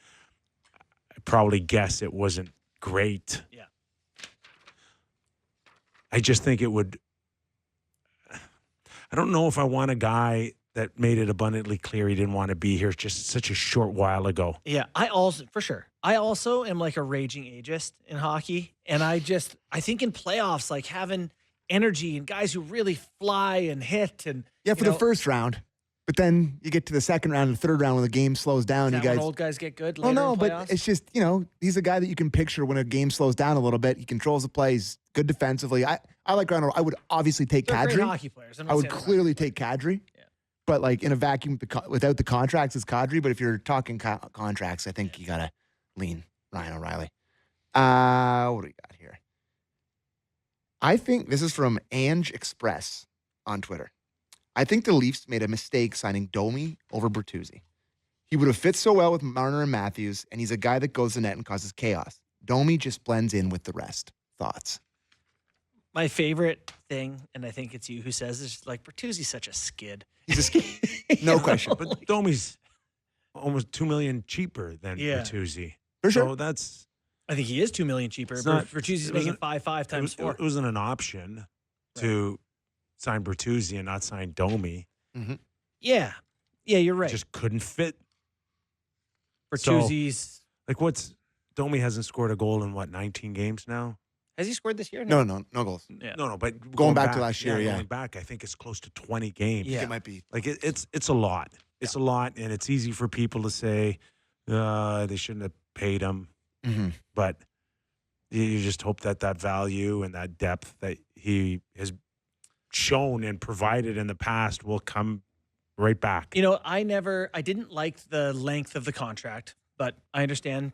I probably guess it wasn't great. Yeah. I just think it would. I don't know if I want a guy that made it abundantly clear he didn't want to be here just such a short while ago. Yeah, I also am like a raging ageist in hockey. And I think in playoffs, like having energy and guys who really fly and hit and Yeah, for the first round. But then you get to the second round and the third round when the game slows down. when You guys. old guys get good. Well, Later no, in but playoffs? it's just, he's a guy that you can picture when a game slows down a little bit. He controls the plays, good defensively. I like Ryan. I would obviously take They're great Kadri. hockey players. I'm not I would saying they're clearly not. take Kadri. Yeah. But like in a vacuum without the contracts, it's Kadri. But if you're talking contracts, I think you got to lean Ryan O'Reilly. What do we got here? I think this is from Ange Express on Twitter. I think the Leafs made a mistake signing Domi over Bertuzzi. He would have fit so well with Marner and Matthews, and he's a guy that goes to net and causes chaos. Domi just blends in with the rest. Thoughts? My favorite thing, and I think it's you who says this, is like Bertuzzi's such a skid. He's a no question. But Domi's almost $2 million cheaper than Yeah. Bertuzzi. For sure. So that's I think he is $2 million cheaper. It's not- Bertuzzi's it making wasn't- 5 times 4. it wasn't an option to sign Bertuzzi and not sign Domi. Yeah, you're right. It just couldn't fit. Bertuzzi's Domi hasn't scored a goal in 19 games now? has he scored this year? No goals. Yeah. No, but Going back to last year, yeah. Going back, I think it's close to 20 games. Yeah. It might be. Like it's a lot. It's a lot, and it's easy for people to say they shouldn't have paid him. Mm-hmm. But you just hope that value and that depth that he has shown and provided in the past will come right back. I didn't like the length of the contract, but I understand,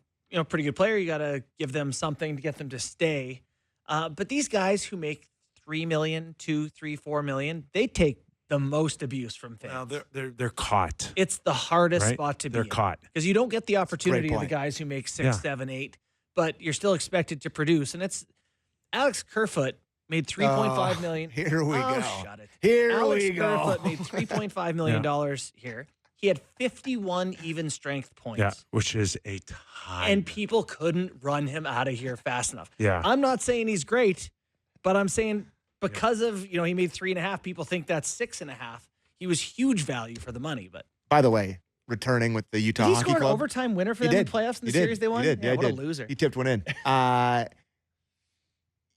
pretty good player. You got to give them something to get them to stay. But these guys who make $3 million, $2, $3, $4 million, they take the most abuse from fans. Well, they're caught. It's the hardest Right? spot to be They're in. caught. Because you don't get the opportunity of the point. guys who make 6, Yeah. 7, 8, but you're still expected to produce. And it's Alex Kerfoot made $3.5 million. Here we Oh, go. shut it. Here Alex we go. Kerfoot made $3.5 million here. He had 51 even strength points. Yeah, which is a ton. And people couldn't run him out of here fast enough. Yeah. I'm not saying he's great, but I'm saying because of, he made 3.5, people think that's 6.5. He was huge value for the money, but By the way, returning with the Utah Did he Hockey score an Club. overtime winner for He them in did. playoffs in the He did. series they won? He did. Yeah, what he a did. loser. He tipped one in.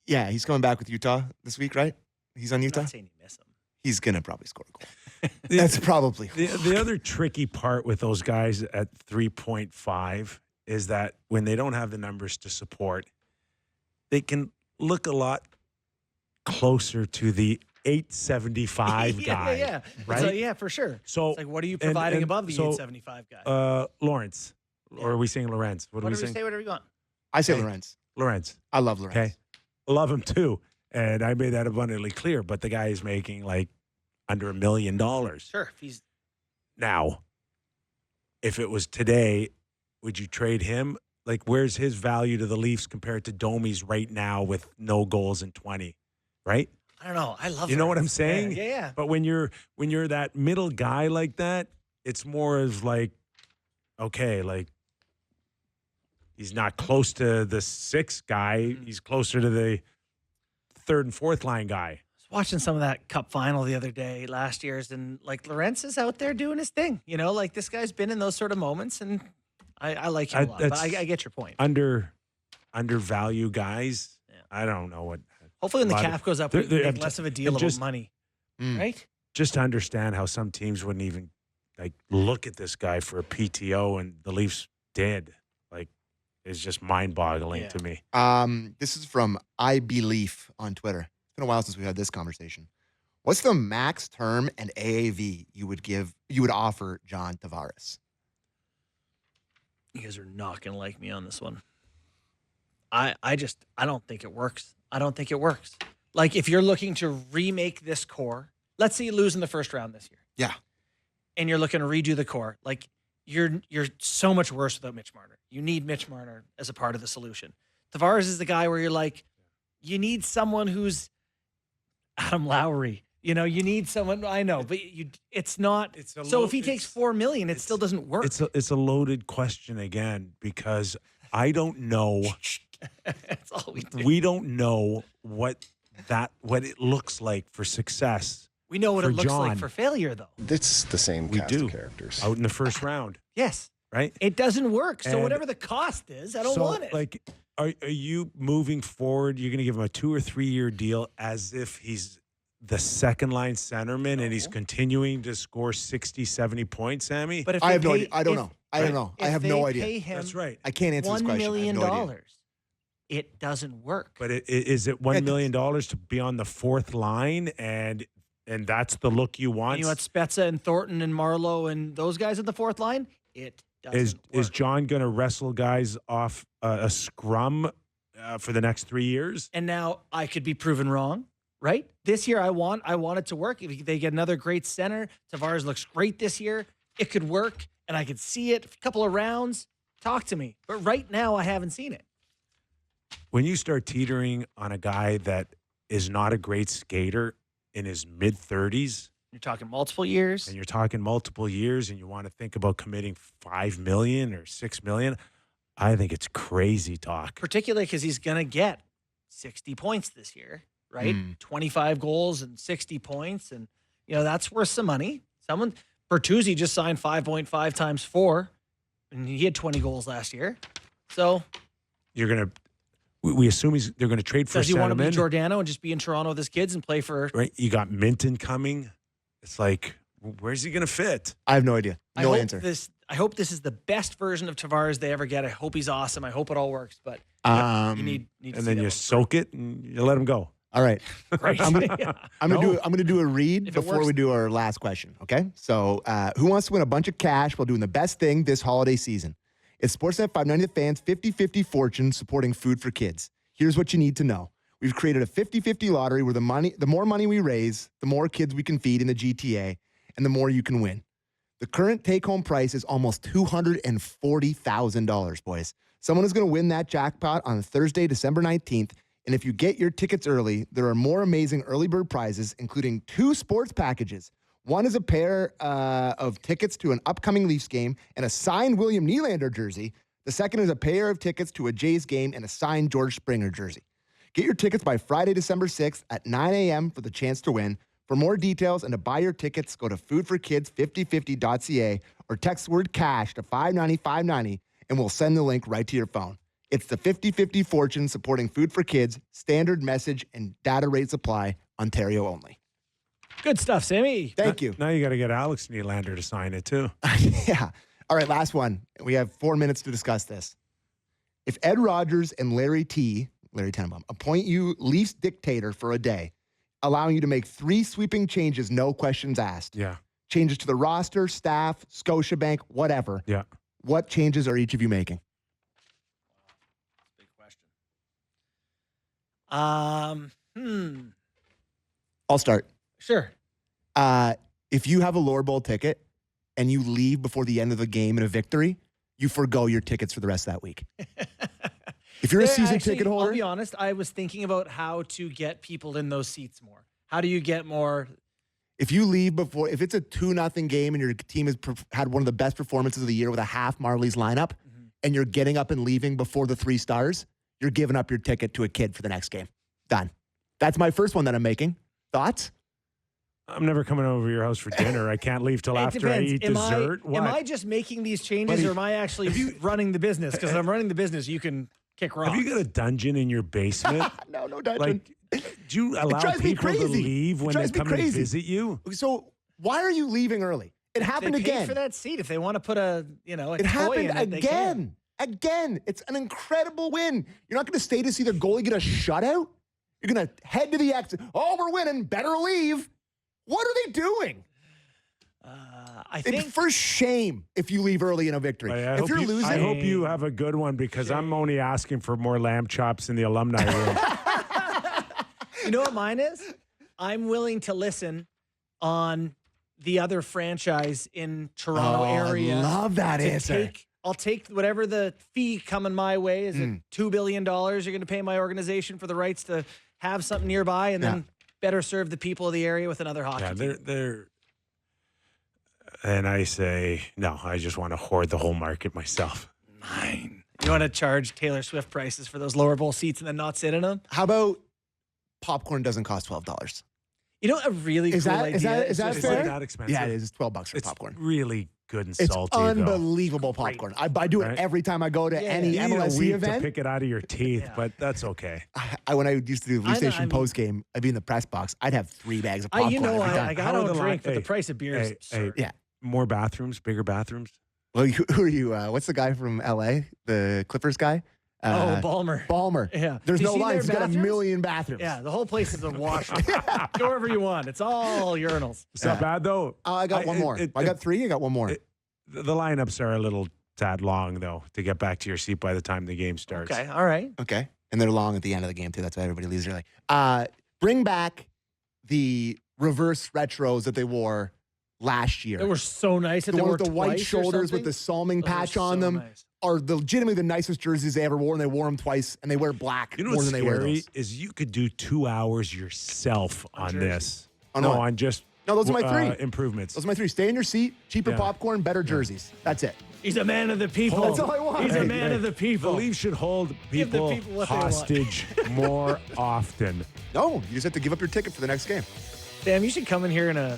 Yeah, he's coming back with Utah this week, right? He's on I'm Utah. not saying you miss him. He's gonna probably score a goal. That's probably The other tricky part with those guys at 3.5 is that when they don't have the numbers to support, they can look a lot closer to the 875 guy. Yeah. Right? So, yeah, for sure. So It's like, what are you providing and above the so, 875 guy? Lawrence. Or are we saying Lorenz? What are we Whatever you saying? say, whatever you want. I say Okay. Lorenz. Lorenz. I love Lorenz. Okay. Love him too. And I made that abundantly clear, but the guy is making like under $1 million. Sure. If he's Now, if it was today, would you trade him? Like, where's his value to the Leafs compared to Domi's right now with no goals in 20? Right? I don't know. I love You know what I'm Lorenz. saying? Yeah. But when you're that middle guy like that, it's more as like, okay, like he's not close to the sixth guy. He's closer to the third and fourth line guy. I was watching some of that cup final the other day, last year's, and like Lorenz is out there doing his thing. You know, like this guy's been in those sort of moments, and I like him a lot. But I get your point. Undervalue guys. Yeah. I don't know what. Hopefully, when the lot of- cap goes up, they're- we can they're- make less of a deal just- about money, Mm. right? Just to understand how some teams wouldn't even like look at this guy for a PTO, and the Leafs did. Like, it's just mind-boggling Yeah. to me. This is from I Belief on Twitter. It's been a while since we had this conversation. What's the max term and AAV you would offer John Tavares? You guys are not going to like me on this one. I don't think it works. I don't think it works. Like, if you're looking to remake this core, let's say you lose in the first round this year. Yeah. And you're looking to redo the core. Like, you're so much worse without Mitch Marner. You need Mitch Marner as a part of the solution. Tavares is the guy where you're like, you need someone who's Adam Lowry. You know, you need someone. I know, but it's not. So if he takes $4 million, it still doesn't work. It's a loaded question again because I don't know. That's all we do. We don't know what it looks like for success. We know what for it looks John. like for failure, though. It's the same We cast do. of characters. Out in the first round, Yes. right? It doesn't work. So And whatever the cost is, I don't want it. Like, are you moving forward? You're going to give him a 2 or 3 year deal as if he's the second line centerman and he's continuing to score 60, 70 points, Sammy? But if I they have no pay- idea. I don't if- know. I don't know. I if have they no pay idea. him That's right. I can't answer this $1 question. million, I have no idea. it doesn't work. But is it $1 million to be on the fourth line and that's the look you want? And you want Spezza and Thornton and Marlowe and those guys at the fourth line? It doesn't Is work. John going to wrestle guys off a scrum for the next 3 years? And now I could be proven wrong, right? This year I want it to work. If they get another great center, Tavares looks great this year. It could work, and I could see it. A couple of rounds, talk to me. But right now I haven't seen it. When you start teetering on a guy that is not a great skater in his mid-30s, You're talking multiple years. and you're talking multiple years, and you want to think about committing $5 million or $6 million, I think it's crazy talk. Particularly because he's going to get 60 points this year, right? 25 goals and 60 points. And, that's worth some money. Bertuzzi just signed 5.5 times 4, and he had 20 goals last year. So You're gonna. We assume they're going to trade for does he want to be Sentiment, Giordano and just be in Toronto with his kids and play for? right? You got Minton coming. It's like, where's he going to fit? I have no idea. No answer. I hope this is the best version of Tavares they ever get. I hope he's awesome. I hope it all works. But you need to And see then that you one soak it and you let him go. All right. Right. I'm Yeah. gonna do a read If it before works- we do our last question. Okay. So, who wants to win a bunch of cash while doing the best thing this holiday season? It's Sportsnet 590 The Fans 50-50 fortune supporting food for kids. Here's what you need to know. We've created a 50-50 lottery where the more money we raise, the more kids we can feed in the GTA, and the more you can win. The current take-home price is almost $240,000, boys. Someone is going to win that jackpot on Thursday, December 19th. And if you get your tickets early, there are more amazing early bird prizes, including 2 sports packages. One is a pair of tickets to an upcoming Leafs game and a signed William Nylander jersey. The second is a pair of tickets to a Jays game and a signed George Springer jersey. Get your tickets by Friday, December 6th at 9 a.m. for the chance to win. For more details and to buy your tickets, go to foodforkids5050.ca or text the word cash to 590 and we'll send the link right to your phone. It's the 50/50 Fortune supporting Food for Kids, standard message and data rate supply, Ontario only. Good stuff, Sammy. Thank you. Now you got to get Alex Nylander to sign it too. Yeah. All right, last one. We have 4 minutes to discuss this. If Ed Rogers and Larry Tenenbaum, appoint you Leafs dictator for a day, allowing you to make 3 sweeping changes, no questions asked. Yeah. Changes to the roster, staff, Scotiabank, whatever. Yeah. What changes are each of you making? Big question. I'll start. Sure. If you have a lower bowl ticket and you leave before the end of the game in a victory, you forgo your tickets for the rest of that week. If you're a season ticket holder, I'll be honest, I was thinking about how to get people in those seats more. How do you get more? if you leave before, if it's a 2-0 game and your team has had one of the best performances of the year with a half Marlies lineup, and you're getting up and leaving before the 3 stars, you're giving up your ticket to a kid for the next game. Done. That's my first one that I'm making. Thoughts? I'm never coming over to your house for dinner. I can't leave till after I eat dessert. Am I just making these changes, or am I actually running the business? Because I'm running the business, you can kick rocks. Have you got a dungeon in your basement? No dungeon. Like, do you allow drives me people to crazy. leave when they drives me come and crazy. visit you? So why are you leaving early? It happened they pay again. for that seat if they want to put a It toy happened in it, they can. again. It's an incredible win. You're not going to stay to see the goalie get a shutout. You're going to head to the exit. Oh, we're winning. Better leave. What are they doing? I think For shame if you leave early in a victory. If you're losing, I hope you have a good one, because I'm only asking for more lamb chops in the alumni room. you know what mine is? I'm willing to listen on the other franchise in Toronto area. I love that answer. I'll take whatever the fee coming my way. Is it $2 billion you're going to pay my organization for the rights to have something nearby, and then better serve the people of the area with another hockey team? they're. And I say, no, I just want to hoard the whole market myself. Mine. You want to charge Taylor Swift prices for those lower bowl seats and then not sit in them? How about popcorn doesn't cost $12? You know, a really Is cool that- idea. is that- is is that just Is fair? it that expensive? Yeah, it is. It's $12 for It's popcorn. really good and It's salty. though. unbelievable popcorn. I do it Right? every time I go to any You need a MLSE week event. to pick it out of your teeth, but that's okay. When I used to do the Leaf I know, Station I mean- post game, I'd be in the press box. I'd have 3 bags of popcorn every time. I got How are to the drink, line- but the hey, price of beer is hey, absurd. Yeah. More bathrooms, bigger bathrooms. Well, who are you? What's the guy from LA? The Clippers guy? Balmer. Balmer. Yeah. There's You no seen lines. their He's got a bathrooms? million bathrooms. Yeah, the whole place is a washroom. Go wherever you want. It's all urinals. It's not bad though. I got one more. I got 3. I got one more. The lineups are a little tad long though to get back to your seat by the time the game starts. Okay, all right. Okay. And they're long at the end of the game, too. That's why everybody leaves early. Bring back the reverse retros that they wore last year. They were so nice. That the they one were with the white shoulders with the Salming patch on them are legitimately the nicest jerseys they ever wore, and they wore them twice, and they wear black You know more what's than they wear scary those. is you could do 2 hours yourself on this. On no, what? on just No, those are my 3. improvements. Those are my 3. Stay in your seat, cheaper Yeah. popcorn, better jerseys. That's it. He's a man of the people. That's all I want. He's Hey, a man of the people. The Leafs should hold Give the people, people what they want. hostage more often. No, you just have to give up your ticket for the next game. Sam, you should come in here in a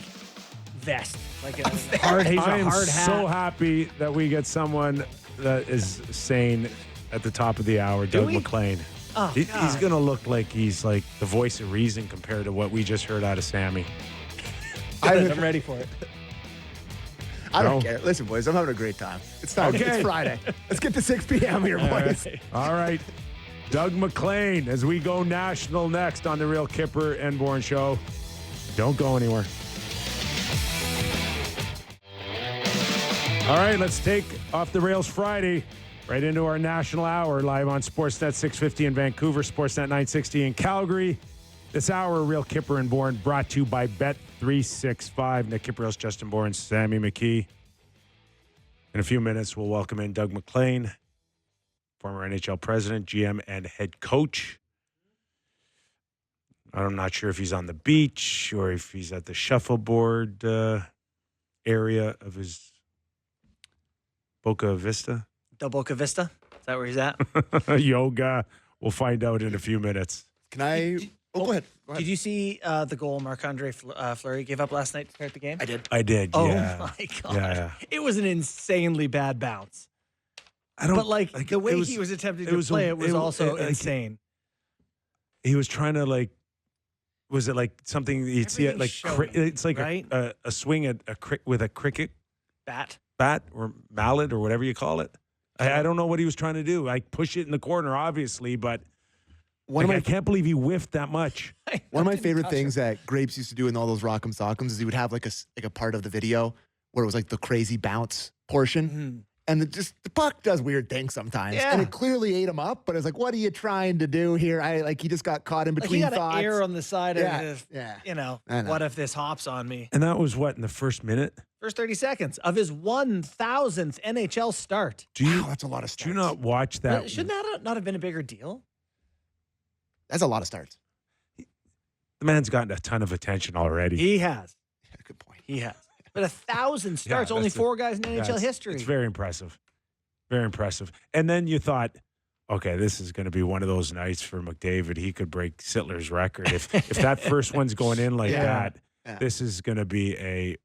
vest, like a hard, he's I a am hard hat. so happy that we get someone that is sane at the top of the hour, Doug we? MacLean. Oh, He's God. going to look like he's like the voice of reason compared to what we just heard out of Sammy. I'm ready for it. I don't No. care. Listen, boys, I'm having a great time. It's time. Okay. It's Friday. Let's get to 6 p.m. here, boys. All right. Doug MacLean as we go national next on the Real Kyper and Bourne Show. Don't go anywhere. All right, let's take Off the Rails Friday right into our national hour live on Sportsnet 650 in Vancouver, Sportsnet 960 in Calgary. This hour, Real Kyper and Bourne, brought to you by Bet365. Nick Kypreos, Justin Bourne, Sammy McKee. In a few minutes, we'll welcome in Doug MacLean, former NHL president, GM, and head coach. I'm not sure if he's on the beach or if he's at the shuffleboard area of his Boca Vista Del Boca Vista? Is that where he's at? yoga. We'll find out in a few minutes. Can I Oh, go ahead. Did you see the goal Marc-Andre Fleury gave up last night to start the game? I did. I did. Oh yeah. my god! Yeah. It was an insanely bad bounce. I don't. But like the way it he was attempting it to was play a- it was it- also like, insane. He was trying to like. Was it like something you'd see it like? Everything's showing, It's like right? a swing at with a cricket Bat. bat or mallet or whatever you call it. I don't know what he was trying to do. Like push it in the corner, obviously, but I can't believe he whiffed that much. One of my favorite things that Grapes used to do in all those Rock'em Sock'ems is he would have like a part of the video where it was like the crazy bounce portion. Mm-hmm. And the puck does weird things sometimes. Yeah. And it clearly ate him up, but it's like, what are you trying to do here? He just got caught in Like between he got thoughts. an air on the side Yeah, of his, yeah. you know, I know. what if this hops on me? And that was what in the first minute. First 30 seconds of his 1,000th NHL start. Do you? Wow, that's a lot of starts. Do you not watch that? Shouldn't that not have been a bigger deal? That's a lot of starts. The man's gotten a ton of attention already. He has. Yeah, good point. He has. But 1,000 starts, only that's 4 guys in NHL history. It's very impressive. Very impressive. And then you thought, okay, this is going to be one of those nights for McDavid. He could break Sittler's record. If that first one's going in like that, this is going to be a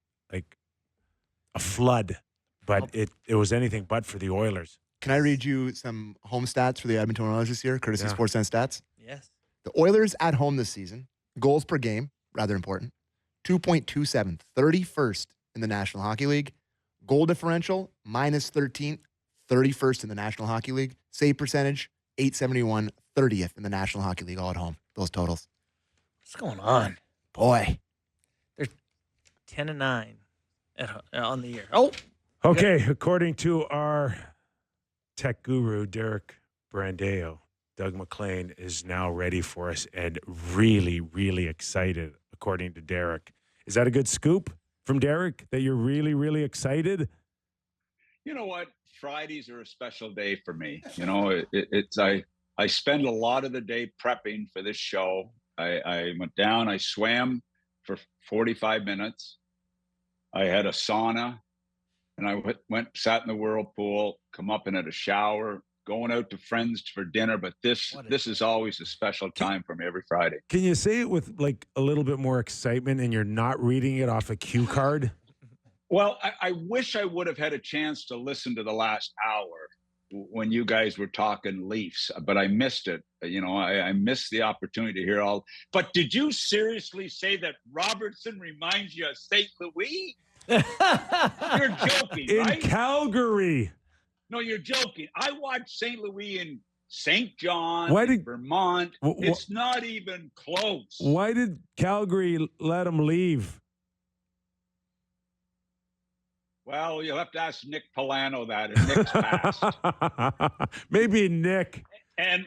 flood. But it was anything but for the Oilers. Can I read you some home stats for the Edmonton Oilers this year, courtesy of Sportsnet stats? Yes. The Oilers at home this season, goals per game, rather important, 2.27, 31st in the National Hockey League. Goal differential, minus 13, 31st in the National Hockey League. Save percentage, 871, 30th in the National Hockey League, all at home. Those totals. What's going on? Boy. They're 10-9 on the year. Oh, Okay, according to our tech guru, Derek Brandeo, Doug MacLean is now ready for us and really, really excited, according to Derek. Is that a good scoop from Derek, that you're really, really excited? You know what? Fridays are a special day for me. You know, I spend a lot of the day prepping for this show. I went down, I swam for 45 minutes. I had a sauna, and I sat in the whirlpool, come up and had a shower, going out to friends for dinner. But this is always a special time for me every Friday. Can you say it with like a little bit more excitement and you're not reading it off a cue card? Well, I wish I would have had a chance to listen to the last hour when you guys were talking Leafs, but I missed it. You know, I missed the opportunity to hear all. But did you seriously say that Robertson reminds you of St. Louis? You're joking, In right? Calgary. No, you're joking. I watched St. Louis in St. John, Vermont. It's not even close. Why did Calgary let him leave? Well, you'll have to ask Nick Polano that, and Nick's passed. Maybe Nick. And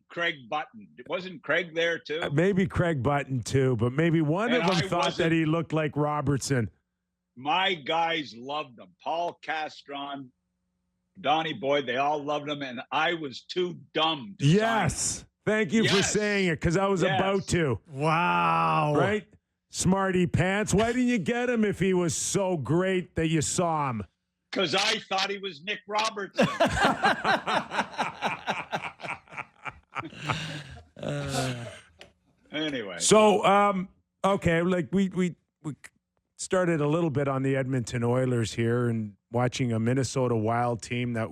Craig Button. Wasn't Craig there too? Maybe Craig Button too, but maybe one of them thought that he looked like Robertson. My guys loved him. Paul Castron, Donnie Boyd, they all loved him, and I was too dumb to sign him. Thank you for saying it, because I was about to. Wow. Right? Smarty pants. Why didn't you get him if he was so great that you saw him? Because I thought he was Nick Robertson. Anyway. So, okay, like we started a little bit on the Edmonton Oilers here and watching a Minnesota Wild team that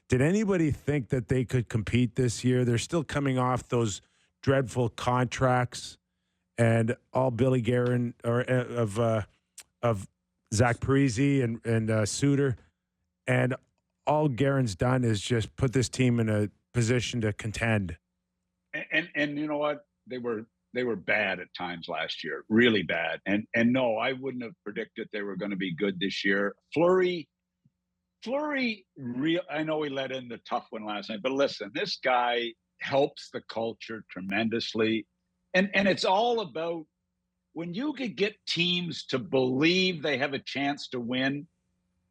did anybody think that they could compete this year? They're still coming off those dreadful contracts and all Billy Guerin of Zach Parise and Suter, and all Guerin's done is just put this team in a position to contend. And you know what? They were bad at times last year, really bad. And no, I wouldn't have predicted they were going to be good this year. Fleury, I know he let in the tough one last night, but listen, this guy helps the culture tremendously. And it's all about when you could get teams to believe they have a chance to win,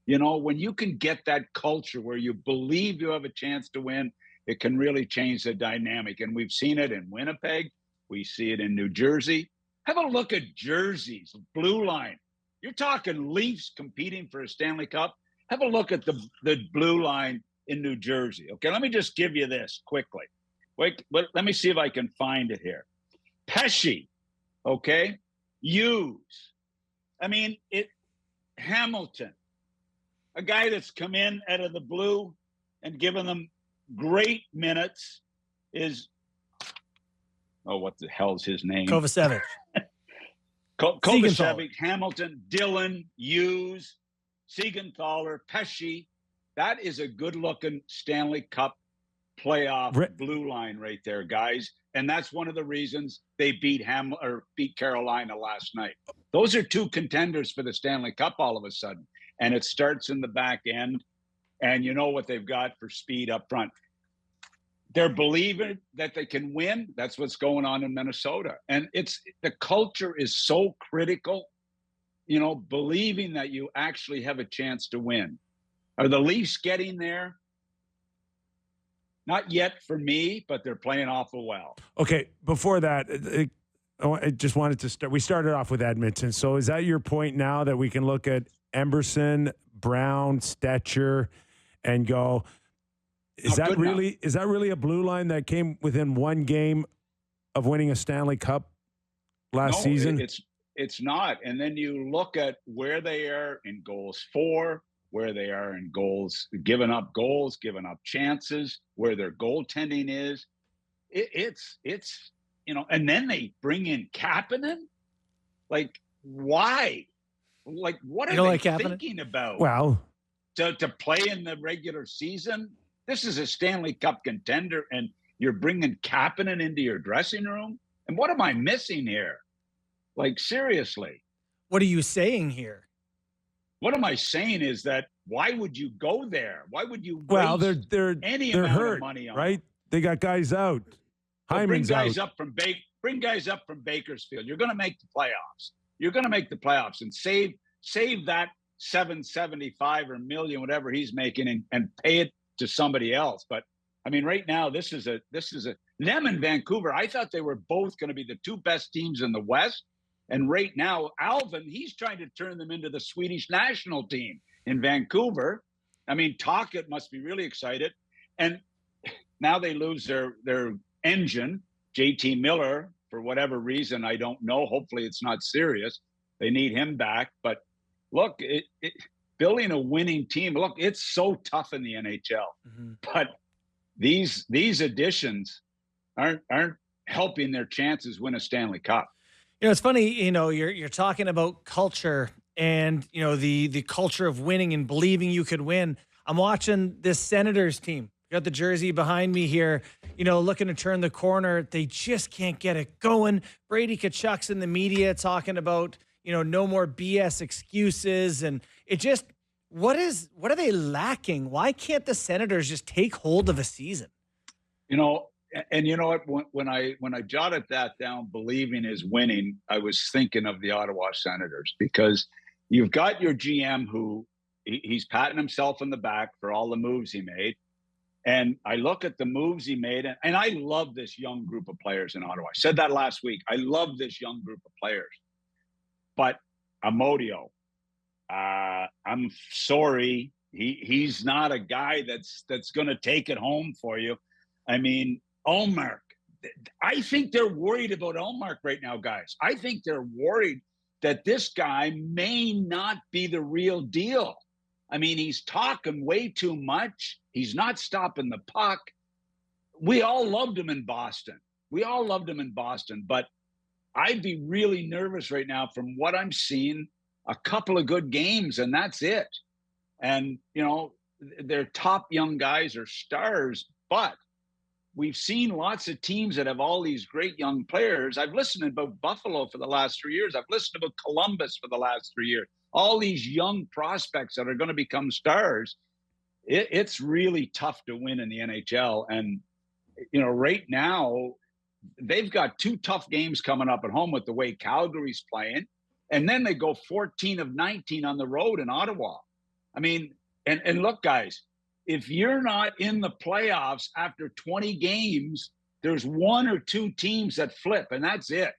you know, when you can get that culture where you believe you have a chance to win, it can really change the dynamic. And we've seen it in Winnipeg. We see it in New Jersey. Have a look at Jersey's blue line. You're talking Leafs competing for a Stanley Cup. Have a look at the blue line in New Jersey. Okay, let me just give you this quickly. Wait, let me see if I can find it here. Pesci, okay? Hughes. I mean, Hamilton, a guy that's come in out of the blue and given them great minutes is, what the hell's his name? Kovacevic. Kovacevic, Hamilton, Dillon, Hughes, Siegenthaler, Pesci. That is a good-looking Stanley Cup playoff blue line right there, guys. And that's one of the reasons they beat Carolina last night. Those are two contenders for the Stanley Cup all of a sudden. And it starts in the back end. And you know what they've got for speed up front. They're believing that they can win. That's what's going on in Minnesota. And the culture is so critical, believing that you actually have a chance to win. Are the Leafs getting there? Not yet for me, but they're playing awful well. Okay, before that, I just wanted to start. We started off with Edmonton. So is that your point now that we can look at Emberson, Brown, Stetcher, and go, is that really a blue line that came within one game of winning a Stanley Cup last season? It's not. And then you look at where they are in goals for, where they are in goals, giving up chances, where their goaltending is. It's and then they bring in Kapanen. Like, why? Like, what are they thinking about? Well, to play in the regular season? This is a Stanley Cup contender, and you're bringing Kapanen into your dressing room? And what am I missing here? Like, seriously. What are you saying here? What am I saying is that why would you go there? Why would you waste they're amount hurt, of money on right? them? They got guys out. Bring guys up from Bakersfield. You're going to make the playoffs. And save that $775 or $1 million, whatever he's making, and pay it to somebody else. But I mean, right now, this is them in Vancouver. I thought they were both going to be the two best teams in the West. And right now, Alvin, he's trying to turn them into the Swedish national team in Vancouver. I mean, Tocchet must be really excited. And now they lose their engine, JT Miller, for whatever reason, I don't know. Hopefully it's not serious. They need him back. But look, building a winning team, look, it's so tough in the NHL. Mm-hmm. But these additions aren't helping their chances win a Stanley Cup. It's funny, you're talking about culture and, the culture of winning and believing you could win. I'm watching this Senators team. Got the jersey behind me here, looking to turn the corner. They just can't get it going. Brady Tkachuk's in the media talking about, no more BS excuses. And it just, what are they lacking? Why can't the Senators just take hold of a season? And you know what? When I jotted that down, believing is winning, I was thinking of the Ottawa Senators, because you've got your GM who he's patting himself on the back for all the moves he made. And I look at the moves he made, and I love this young group of players in Ottawa. I said that last week. I love this young group of players. But Amodio, I'm sorry, he's not a guy that's going to take it home for you. I mean, Ullmark, I think they're worried about Ullmark right now, guys. I think they're worried that this guy may not be the real deal. I mean, he's talking way too much. He's not stopping the puck. We all loved him in Boston. But I'd be really nervous right now from what I'm seeing. A couple of good games, and that's it. And, their top young guys are stars, but we've seen lots of teams that have all these great young players. I've listened about Buffalo for the last 3 years. I've listened about Columbus for the last 3 years. All these young prospects that are going to become stars. It's really tough to win in the NHL. And, right now, they've got 2 tough games coming up at home with the way Calgary's playing. And then they go 14 of 19 on the road in Ottawa. I mean, and look, guys, if you're not in the playoffs after 20 games, there's 1 or 2 teams that flip, and that's it.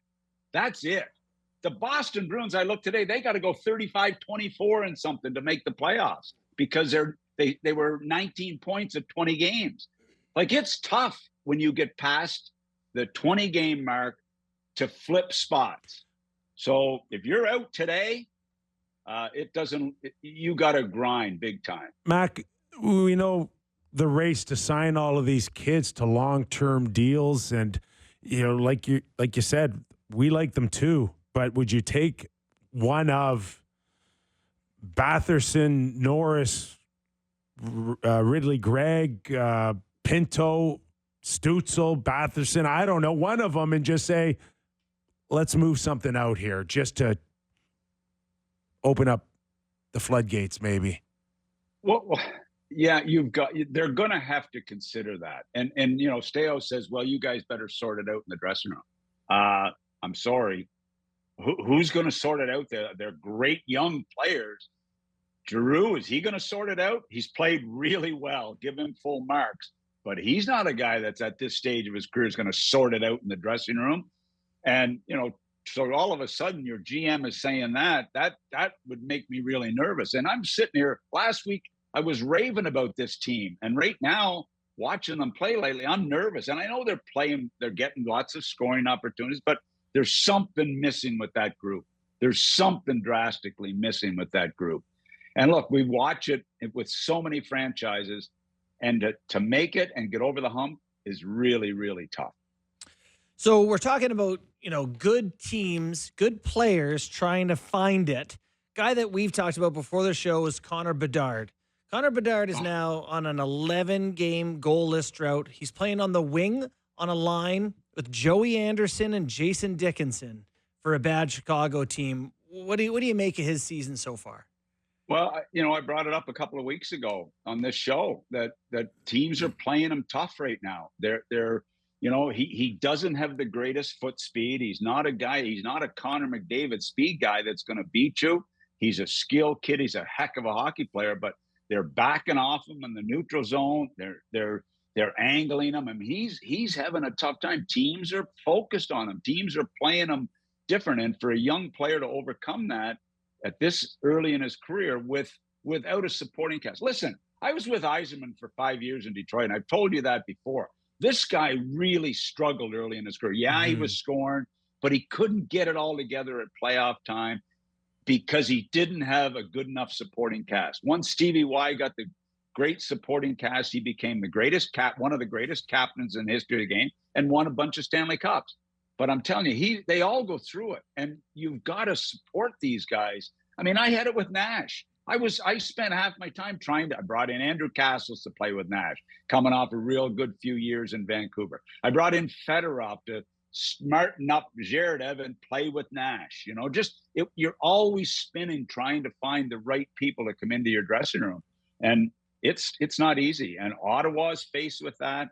The Boston Bruins, I looked today, they got to go 35-24 and something to make the playoffs, because they were 19 points at 20 games. Like, it's tough when you get past the 20-game mark to flip spots. So if you're out today, you got to grind big time. Mac, we know the race to sign all of these kids to long-term deals, and like you said, we like them too. But would you take one of Batherson, Norris, Ridley, Gregg, Pinto, Stutzel, Batherson, I don't know, one of them, and just say, let's move something out here just to open up the floodgates, maybe? Well, yeah, they're going to have to consider that. And Steo says, well, you guys better sort it out in the dressing room. I'm sorry. Who's going to sort it out there? They're great young players. Giroux, is he going to sort it out? He's played really well. Give him full marks. But he's not a guy that's at this stage of his career is going to sort it out in the dressing room. And, so all of a sudden your GM is saying that would make me really nervous. And I'm sitting here last week, I was raving about this team. And right now, watching them play lately, I'm nervous. And I know they're getting lots of scoring opportunities, but there's something missing with that group. There's something drastically missing with that group. And look, we watch it with so many franchises, and to make it and get over the hump is really, really tough. So we're talking about, good teams, good players trying to find it. Guy that we've talked about before the show is Connor Bedard. Connor Bedard is now on an 11-game goalless drought. He's playing on the wing on a line with Joey Anderson and Jason Dickinson for a bad Chicago team. What do you make of his season so far? Well, I brought it up a couple of weeks ago on this show that teams are playing him tough right now. He doesn't have the greatest foot speed. He's not a Connor McDavid speed guy that's going to beat you. He's a skill kid. He's a heck of a hockey player, but they're backing off him in the neutral zone. They're angling him. I mean, he's having a tough time. Teams are focused on him. Teams are playing him different. And for a young player to overcome that at this early in his career without a supporting cast. Listen, I was with Yzerman for 5 years in Detroit, and I've told you that before. This guy really struggled early in his career. Yeah, he was scoring, but he couldn't get it all together at playoff time because he didn't have a good enough supporting cast. Once Stevie Y got the great supporting cast, he became one of the greatest captains in the history of the game, and won a bunch of Stanley Cups. But I'm telling you, they all go through it, and you've got to support these guys. I mean, I had it with Nash. I spent half my time I brought in Andrew Castles to play with Nash, coming off a real good few years in Vancouver. I brought in Fedorov to smarten up Zverev and play with Nash. You're always spinning, trying to find the right people to come into your dressing room. And it's not easy. And Ottawa's faced with that.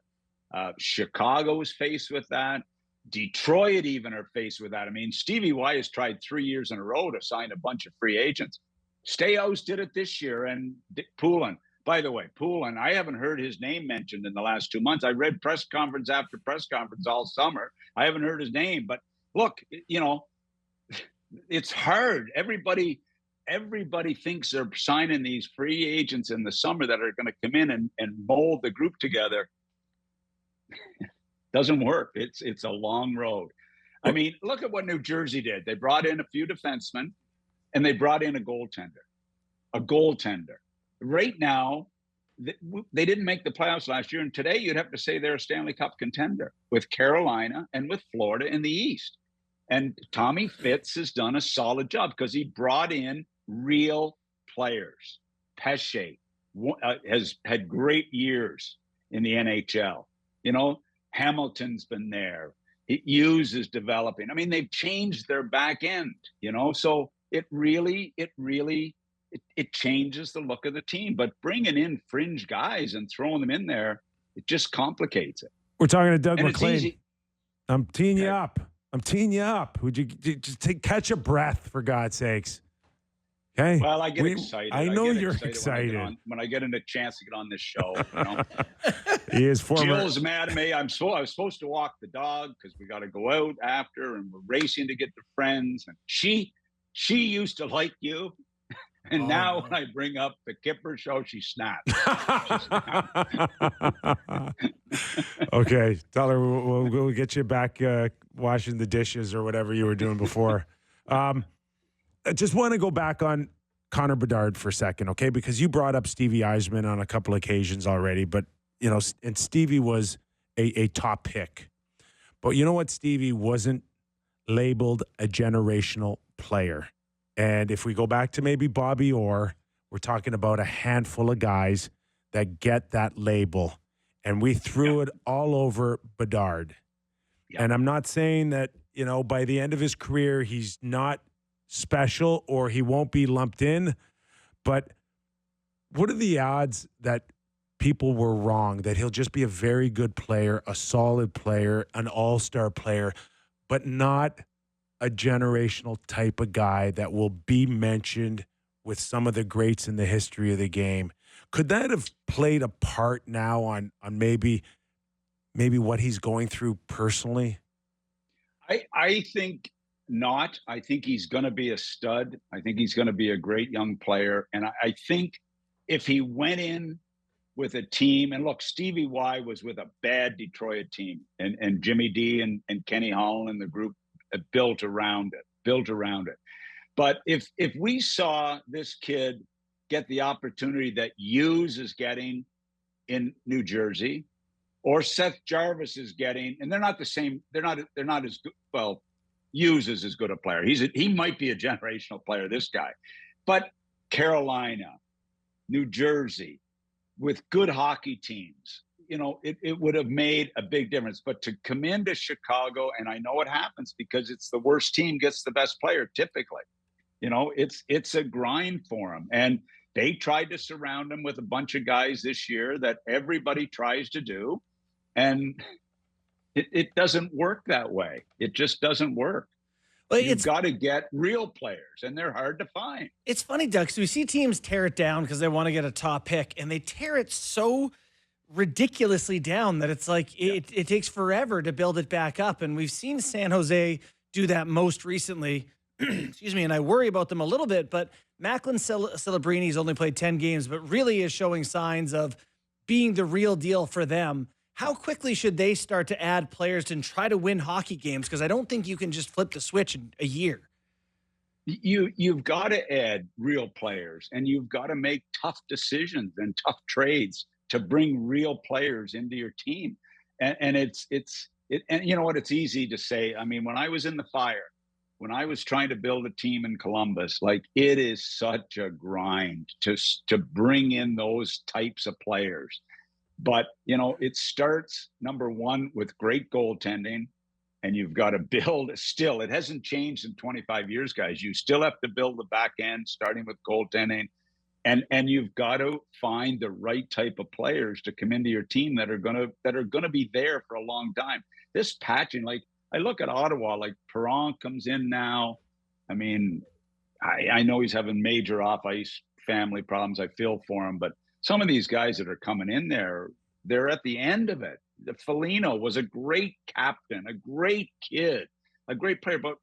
Chicago is faced with that. Detroit even are faced with that. I mean, Stevie Y has tried 3 years in a row to sign a bunch of free agents. Staios did it this year, and Poulin. By the way, Poulin, I haven't heard his name mentioned in the last 2 months. I read press conference after press conference all summer. I haven't heard his name. But look, it's hard. Everybody thinks they're signing these free agents in the summer that are going to come in and mold the group together. Doesn't work. It's a long road. I mean, look at what New Jersey did. They brought in a few defensemen, and they brought in a goaltender. Right now, they didn't make the playoffs last year, and today you'd have to say they're a Stanley Cup contender with Carolina and with Florida in the East. And Tommy Fitz has done a solid job because he brought in real players. Pesce has had great years in the NHL. Hamilton's been there. Hughes is developing. I mean, they've changed their back end, so it really changes the look of the team. But bringing in fringe guys and throwing them in there, it just complicates it. We're talking to Doug MacLean. I'm teeing you up. Would you just catch a breath, for God's sakes? Okay. Well, I get excited. I know you're excited when I get a chance to get on this show. He is former. Jill's mad at me. I was supposed to walk the dog because we got to go out after, and we're racing to get to friends. And she used to like you. And Oh, now no. when I bring up the Kyper show, she snaps. Okay, tell her we'll get you back washing the dishes or whatever you were doing before. I just want to go back on Connor Bedard for a second, okay? Because you brought up Stevie Eisman on a couple occasions already, but and Stevie was a top pick. But you know what? Stevie wasn't labeled a generational player. And if we go back to maybe Bobby Orr, we're talking about a handful of guys that get that label. And we threw it all over Bedard. Yeah. And I'm not saying that, by the end of his career, he's not special or he won't be lumped in. But what are the odds that people were wrong, that he'll just be a very good player, a solid player, an all-star player, but not a generational type of guy that will be mentioned with some of the greats in the history of the game? Could that have played a part now on maybe what he's going through personally? I think not. I think he's going to be a stud. I think he's going to be a great young player. And I think if he went in with a team, and look, Stevie Y was with a bad Detroit team, and Jimmy D and Kenny Holland and the group built around it. But if we saw this kid get the opportunity that Hughes is getting in New Jersey, or Seth Jarvis is getting, and they're not the same. They're not as good. Well, Hughes is as good a player. He might be a generational player, this guy. But Carolina, New Jersey, with good hockey teams, it would have made a big difference. But to come into Chicago, and I know it happens because it's the worst team gets the best player typically. It's a grind for them. And they tried to surround him with a bunch of guys this year that everybody tries to do. And it doesn't work that way. It just doesn't work. Well, You've got to get real players, and they're hard to find. It's funny, Doug, because we see teams tear it down because they want to get a top pick, and they tear it so ridiculously down that it's like it takes forever to build it back up. And we've seen San Jose do that most recently. Excuse me, and I worry about them a little bit, but MacLean Celebrini's only played 10 games, but really is showing signs of being the real deal for them. How quickly should they start to add players and try to win hockey games? Because I don't think you can just flip the switch in a year. You've got to add real players, and you've got to make tough decisions and tough trades to bring real players into your team. And it's and you know what? It's easy to say. I mean, when I was in the Fire, when I was trying to build a team in Columbus, like, it is such a grind to bring in those types of players. But, it starts, number one, with great goaltending, and you've got to build still. It hasn't changed in 25 years, guys. You still have to build the back end, starting with goaltending. And you've got to find the right type of players to come into your team that are gonna be there for a long time. This patching, like, I look at Ottawa, like Perron comes in now. I mean, I know he's having major off-ice family problems. I feel for him, but some of these guys that are coming in there, they're at the end of it. The Foligno was a great captain, a great kid, a great player. But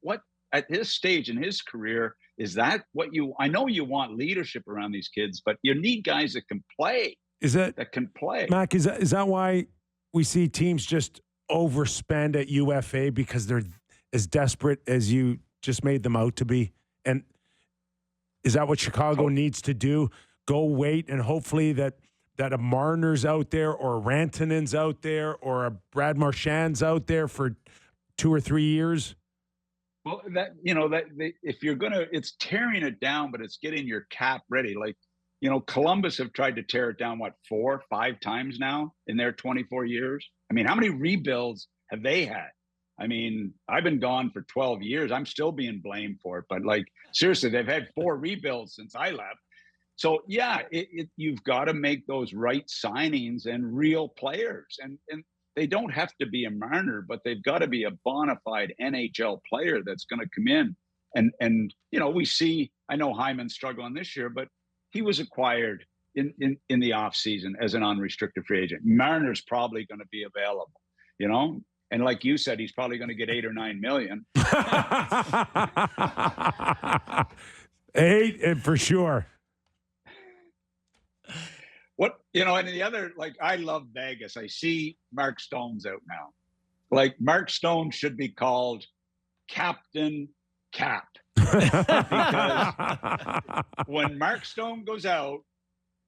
what, at his stage in his career, is that what I know you want leadership around these kids, but you need guys that can play. That can play. Mac, is that why we see teams just overspend at UFA, because they're as desperate as you just made them out to be? And is that what Chicago needs to do? Go wait, and hopefully that a Marner's out there, or a Rantanen's out there, or a Brad Marchand's out there for 2 or 3 years? Well, if you're it's tearing it down, but it's getting your cap ready. Like, Columbus have tried to tear it down, 4 or 5 times now in their 24 years. I mean, how many rebuilds have they had? I mean, I've been gone for 12 years. I'm still being blamed for it. But, like, seriously, they've had 4 rebuilds since I left. So, yeah, you've got to make those right signings and real players. And they don't have to be a Marner, but they've got to be a bona fide NHL player that's going to come in. And we see, I know Hyman's struggling this year, but he was acquired in the offseason as an unrestricted free agent. Marner's probably going to be available, And like you said, he's probably going to get $8 or $9 million. 8 for sure. What, and the other, like, I love Vegas. I see Mark Stone's out now. Like, Mark Stone should be called Captain Cap. Because when Mark Stone goes out,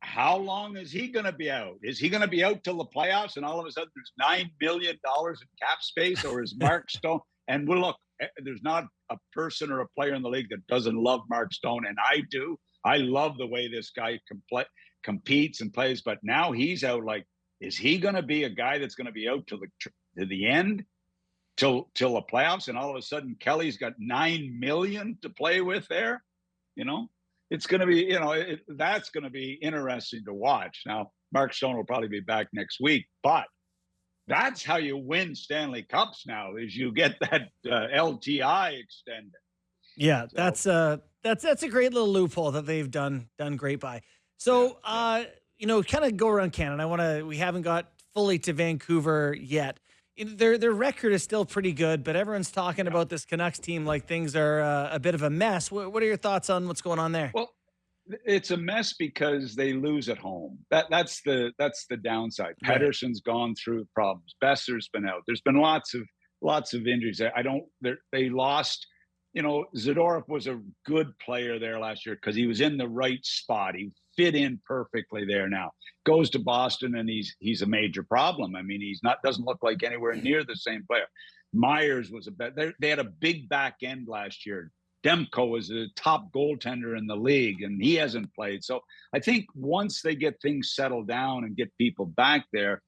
how long is he going to be out? Is he going to be out till the playoffs and all of a sudden there's $9 million in cap space? Or is Mark Stone? And well, look, there's not a person or a player in the league that doesn't love Mark Stone, and I do. I love the way this guy competes and plays, but now he's out. Like, is he going to be a guy that's going to be out to the end, till the playoffs? And all of a sudden, Kelly's got $9 million to play with there. It's going to be, that's going to be interesting to watch. Now, Mark Stone will probably be back next week, but that's how you win Stanley Cups now, is you get that LTI extended. Yeah, so. That's a great little loophole that they've done great by. So, kind of go around Canada. We haven't got fully to Vancouver yet. Their record is still pretty good, but everyone's talking about this Canucks team like things are a bit of a mess. What are your thoughts on what's going on there? Well, it's a mess because they lose at home. That's the downside. Right. Pettersson's gone through problems. Besser's been out. There's been lots of injuries. They lost. Zadorov was a good player there last year because he was in the right spot. He fit in perfectly there now. Goes to Boston and he's a major problem. I mean, doesn't look like anywhere near the same player. Myers was they had a big back end last year. Demko was a top goaltender in the league and he hasn't played. So I think once they get things settled down and get people back there,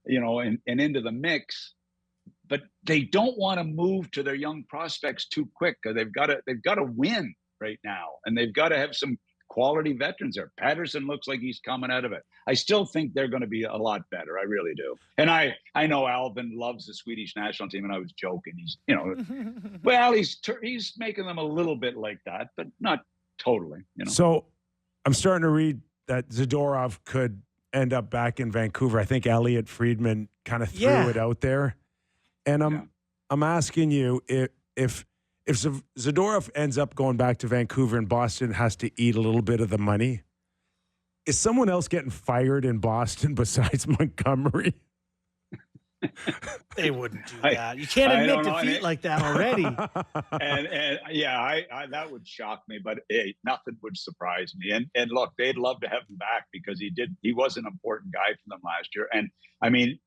and into the mix, but they don't want to move to their young prospects too quick. They've got to win right now, and they've got to have some quality veterans there. Pettersson looks like he's coming out of it. I still think they're going to be a lot better. I really do. And I know Alvin loves the Swedish national team, and I was joking. He's well, he's making them a little bit like that, but not totally. So I'm starting to read that Zadorov could end up back in Vancouver. I think Elliot Friedman kind of threw it out there. And I'm asking you, if Zadorov ends up going back to Vancouver and Boston has to eat a little bit of the money, is someone else getting fired in Boston besides Montgomery? They wouldn't do that. You can't admit defeat like that already. and that would shock me, but hey, nothing would surprise me. And look, they'd love to have him back because he was an important guy for them last year. And I mean,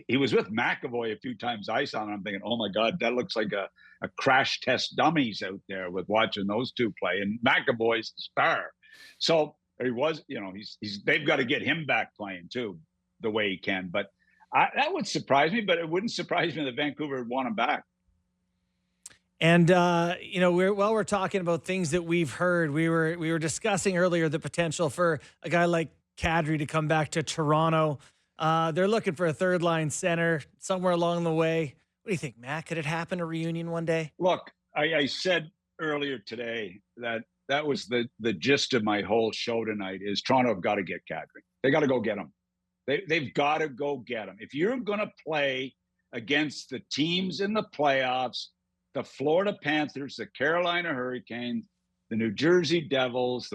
he was with McAvoy a few times I saw him, and I'm thinking, oh my God, that looks like a crash test dummies out there with watching those two play. And McAvoy's the star. So he was, they've got to get him back playing too, the way he can. But that would surprise me, but it wouldn't surprise me that Vancouver would want him back. And we're talking about things that we've heard. We were discussing earlier the potential for a guy like Kadri to come back to Toronto. They're looking for a third line center somewhere along the way. What do you think, Matt? Could it happen, a reunion one day? Look, I said earlier today that was the gist of my whole show tonight is Toronto have got to get Kadri. They got to go get him. They've got to go get him. If you're going to play against the teams in the playoffs, the Florida Panthers, the Carolina Hurricanes, the New Jersey Devils,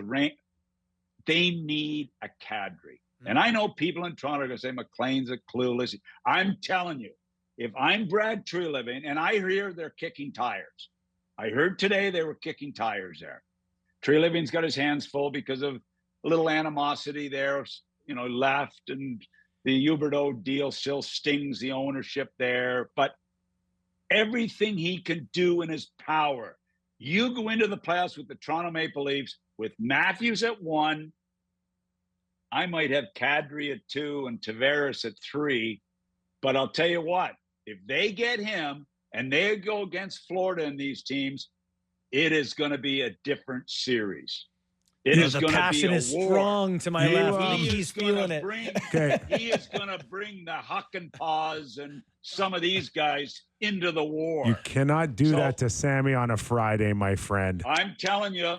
they need a Kadri. And I know people in Toronto are going to say MacLean's a clueless. I'm telling you, if I'm Brad Treliving, and I hear they're kicking tires. I heard today they were kicking tires there. Treliving's got his hands full because of a little animosity there, left, and the Huberdeau deal still stings the ownership there. But everything he can do in his power, you go into the playoffs with the Toronto Maple Leafs with Matthews at 1. I might have Kadri at 2 and Tavares at 3. But I'll tell you what, if they get him and they go against Florida in these teams, it is going to be a different series. It is going to be a war. The passion is strong to my left. He's feeling it. He is going to bring the Huck and Paws and some of these guys into the war. You cannot do that to Sammy on a Friday, my friend. I'm telling you,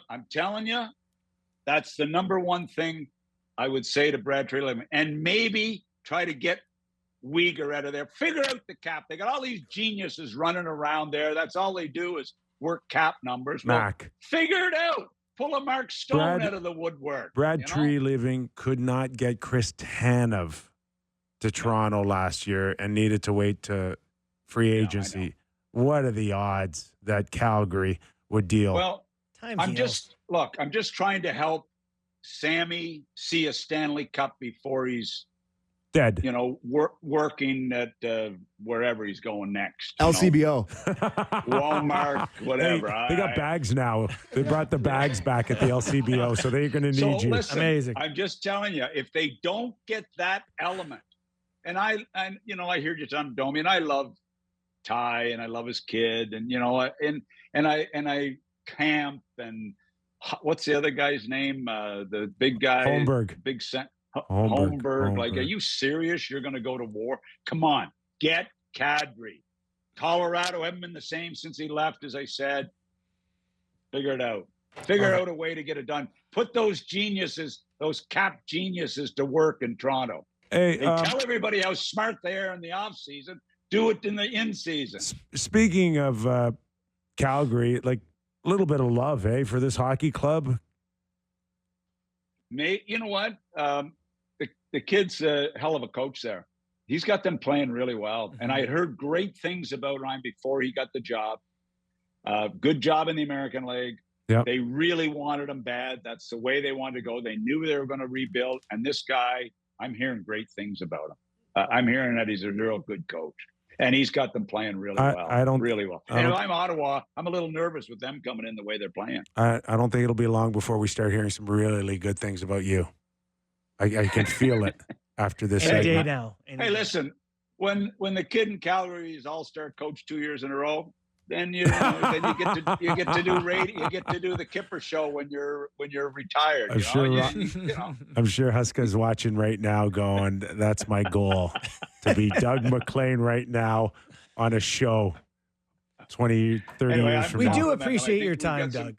that's the number one thing I would say to Brad Treliving. And maybe try to get Uyghur out of there. Figure out the cap. They got all these geniuses running around there. That's all they do is work cap numbers. Well, Mac. figure it out. Pull a Mark Stone Brad- out of the woodwork. Brad you know? Tree Living could not get Chris Tanev to Toronto last year and needed to wait to free I know. agency. What are the odds that Calgary would deal? Well, Time I'm heals. just trying to help Sammy see a Stanley Cup before he's, Dead. working at wherever he's going next. you know? LCBO. Walmart, whatever. They got bags now. They brought the bags back at the LCBO, so they're going to need you. Listen, Amazing. I'm just telling you, if they don't get that element, and I hear you on Domi, and I love Ty, and I love his kid, and I camp, and what's the other guy's name? The big guy, Holmberg. Big Holmberg. Like, are you serious? You're going to go to war? Come on, get Kadri. Colorado haven't been the same since he left, as I said. Figure it out. Figure out a way to get it done. Put those geniuses, those cap geniuses, to work in Toronto. Hey, They tell everybody how smart they are in the off season. Do it in the in season. Speaking of Calgary, like a little bit of love, for this hockey club. You know what? The kid's a hell of a coach there. He's got them playing really well. And I had heard great things about Ryan before he got the job. Good job in the American League. Yep. They really wanted him bad. That's the way they wanted to go. They knew they were going to rebuild. And this guy, I'm hearing great things about him. I'm hearing that he's a real good coach. And he's got them playing really well. Really well. And if I'm Ottawa, I'm a little nervous with them coming in the way they're playing. I don't think it'll be long before we start hearing some really good things about you. I can feel it after this Any day segment. now. Any Hey, day. listen, when the kid in Calgary is all-star coach 2 years in a row, then you get to do radio, you get to do the Kyper show when you're retired. I'm sure. You know. I'm sure Huska's watching right now, going, "That's my goal, to be Doug MacLean right now on a show, 20, 30 Anyway, years from We now." do I appreciate think your we time, got some- Doug.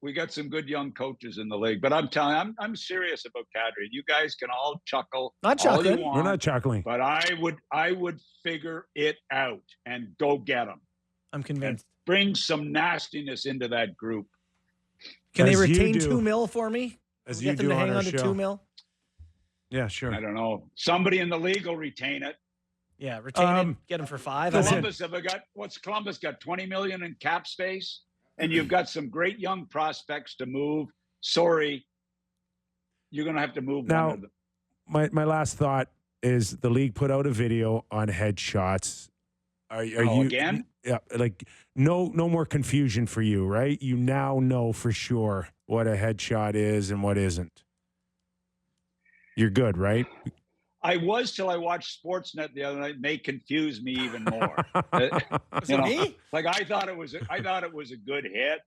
We got some good young coaches in the league, but I'm telling you, I'm serious about Kadri. You guys can all chuckle Not all you chuckling. want, We're not chuckling. but I would figure it out and go get them. I'm convinced. Bring some nastiness into that group. Can they As you retain do. $2 million for me? As Get you them do to on hang our on to show. $2 million? Yeah, sure. I don't know. Somebody in the league will retain it. Yeah, retain it. Get them for $5 million. Listen. Columbus got 20 million in cap space, and you've got some great young prospects to move. Sorry, you're going to have to move Now, one of them. My last thought is the league put out a video on headshots. Are you Again? Yeah, like no more confusion for you, right? You now know for sure what a headshot is and what isn't. You're good, right? I was till I watched Sportsnet the other night, and they confused me even more. Was it me? Like I thought it was a good hit.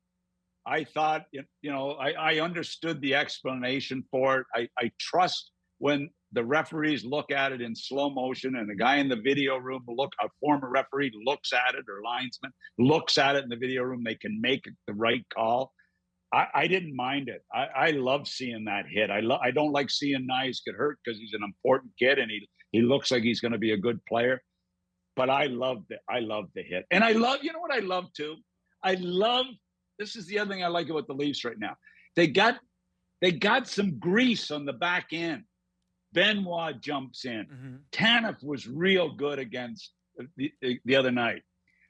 I thought, I understood the explanation for it. I trust when the referees look at it in slow motion, and the guy in the video room a former referee looks at it, or linesman looks at it in the video room, they can make the right call. I didn't mind it. I love seeing that hit. I don't like seeing Knies get hurt because he's an important kid and he looks like he's going to be a good player. But I love the hit. And I love, you know what I love too? This is the other thing I like about the Leafs right now. They got some grease on the back end. Benoit jumps in. Mm-hmm. Tanev was real good against the other night.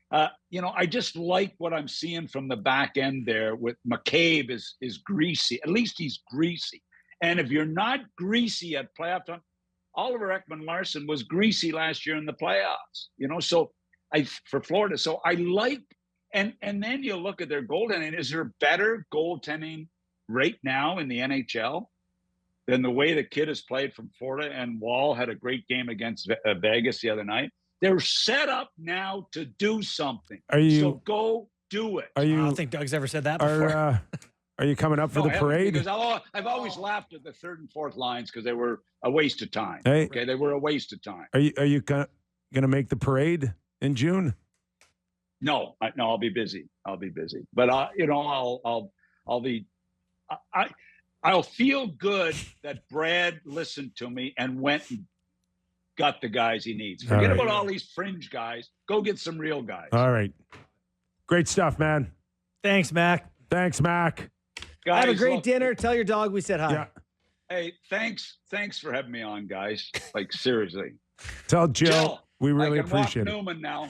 I just like what I'm seeing from the back end there. With McCabe is greasy. At least he's greasy. And if you're not greasy at playoff time, Oliver Ekman-Larsson was greasy last year in the playoffs. So for Florida. So I like, and then you look at their goaltending. Is there better goaltending right now in the NHL than the way the kid has played from Florida? And Wall had a great game against Vegas the other night. They're set up now to do something. So go do it. I don't think Doug's ever said that before. Are you coming up for the parade? Because I've always laughed at the third and fourth lines because they were a waste of time. Hey. Okay, they were a waste of time. Are you gonna make the parade in June? No, I'll be busy. But I'll feel good that Brad listened to me and went and got the guys he needs. Forget about all these fringe guys. Go get some real guys. All right. Great stuff, man. Thanks, Mac. Thanks, Mac. Guys, Have a great look, dinner. Tell your dog we said hi. Yeah. Hey, thanks for having me on, guys. Like, seriously. Tell Jill we really I can appreciate walk it. Newman now.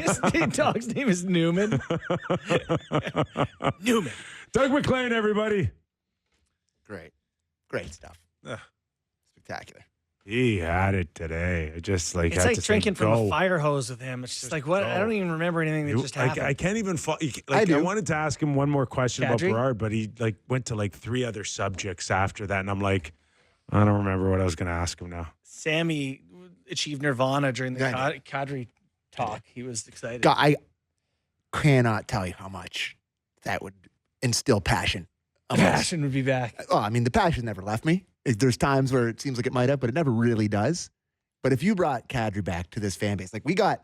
His dog's name is Newman. Newman. Doug MacLean, everybody. Great stuff. Ugh. Spectacular. He had it today. I just like It's had like to say, drinking from go. a fire hose with him. It's just like what? I don't even remember anything that just happened. I can't even I do. wanted to ask him one more question about Kadri? Bedard, but he like went to like 3 other subjects after that, and I'm like, I don't remember what I was going to ask him now. Sammy achieved nirvana during the Yeah, I Kadri talk. He was excited. God, I cannot tell you how much that would instill passion. Passion would be back. Oh, I mean, the passion never left me. There's times where it seems like it might have, but it never really does. But if you brought Kadri back to this fan base, like we got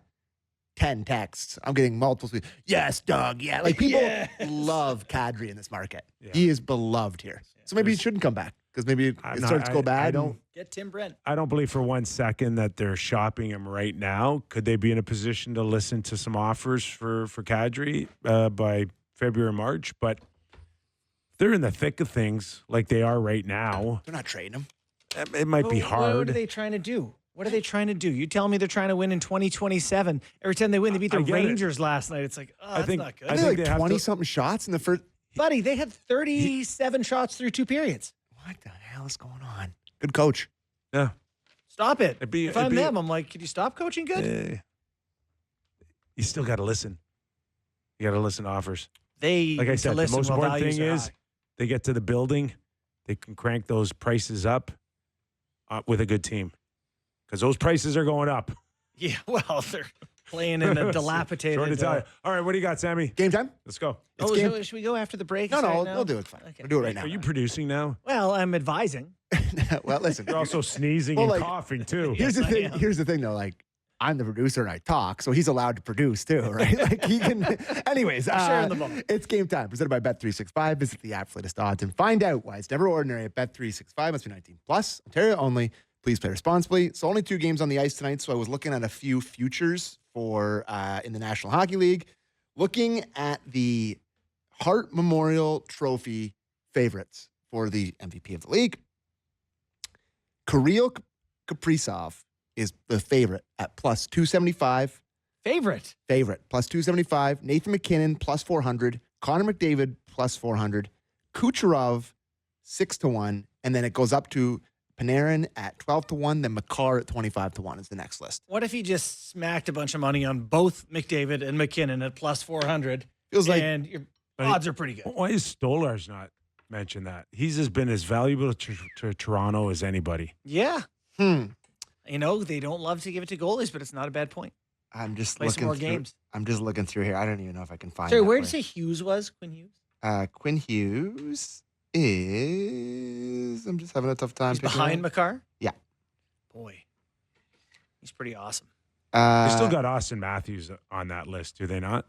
10 texts. I'm getting multiple. Yes, Doug. Yeah. Like people love Kadri in this market. Yeah. He is beloved here. So maybe he shouldn't come back because maybe it starts to go bad. I don't. Get Tim Brent. I don't believe for 1 second that they're shopping him right now. Could they be in a position to listen to some offers for Kadri by February, March? But they're in the thick of things like they are right now. They're not trading him. It might be hard. What are they trying to do? What are they trying to do? You tell me they're trying to win in 2027. Every time they win, they beat the I get it. Rangers last night. It's like, oh, that's think- not good. I I think think they like have to- 20-something shots in the first. Buddy, they had 37 shots through 2 periods. What the hell is going on? Good coach. Yeah. Stop it. It'd be- if I'm it'd be- them, I'm like, could you stop coaching good? You still got to listen. You got to listen to offers. They Like I need said, to the listen most while important values thing are is high. they get to the building, they can crank those prices up with a good team because those prices are going up. Yeah, well, they're playing in a dilapidated. Sorry to tell you. All right, what do you got, Sammy? Game time? Let's go. It's Oh, game. should we go after the break? No, right no, now? we'll do it. It's fine. Okay. We'll do it right now. Are you producing now? Well, I'm advising. Well, listen. You're also sneezing Well, and like, coughing too. Here's the Yes, I thing. am. Here's the thing, though. Like, I'm the producer and I talk, so he's allowed to produce too, right? Like he can. Anyways, sharing the ball. It's game time. Presented by Bet365. Visit the app for latest odds and find out why it's never ordinary at Bet365. Must be 19 plus. Ontario only. Please play responsibly. So only 2 games on the ice tonight. So I was looking at a few futures for in the National Hockey League. Looking at the Hart Memorial Trophy favorites for the MVP of the league. Kirill Kaprizov is the favorite at plus 275. Favorite. Plus 275. Nathan McKinnon plus 400. Connor McDavid plus 400. Kucherov 6-1. And then it goes up to Panarin at 12-1. Then Makar at 25-1 is the next list. What if he just smacked a bunch of money on both McDavid and McKinnon at plus 400? Feels like and your odds are pretty good. Why is Stolar's not mentioned that? He's just been as valuable to Toronto as anybody. Yeah. Hmm. You know, they don't love to give it to goalies, but it's not a bad point. I'm just Play some looking more through. games. I'm just looking through here. I don't even know if I can find. Sorry, that where for did you say Hughes was? Quinn Hughes? you. Quinn Hughes is. I'm just having a tough time. He's picking behind out. Makar? Yeah. Boy. He's pretty awesome. They still got Austin Matthews on that list, do they not?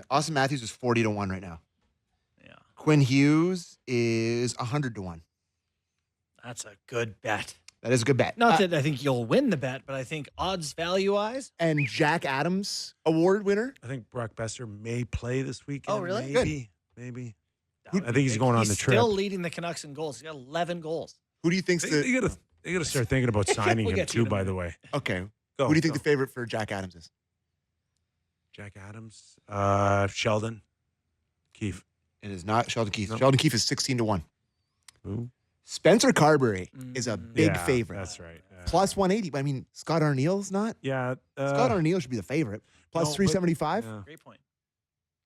Austin Matthews is 40-1 right now. Yeah. Quinn Hughes is 100-1. That's a good bet. That is a good bet. Not that I think you'll win the bet, but I think odds value wise. And Jack Adams award winner. I think Brock Besser may play this weekend. Oh, really? Maybe. that would I think be he's big. going on He's the trip. Still leading the Canucks in goals. He's got 11 goals. Who do you think's They the gotta start thinking about signing We'll him get to it too, in a by minute. the way. okay? Go, Who do you think go. the favorite for Jack Adams is? Jack Adams, Sheldon, Keefe. It is not Sheldon Keefe. No. Sheldon Keefe is 16-1. Who? Spencer Carberry is a big Yeah, favorite. That's right. Plus 180. I mean, Scott Arneal's not. Yeah. Scott Arneal should be the favorite. Plus no, but- 375. yeah. Great point.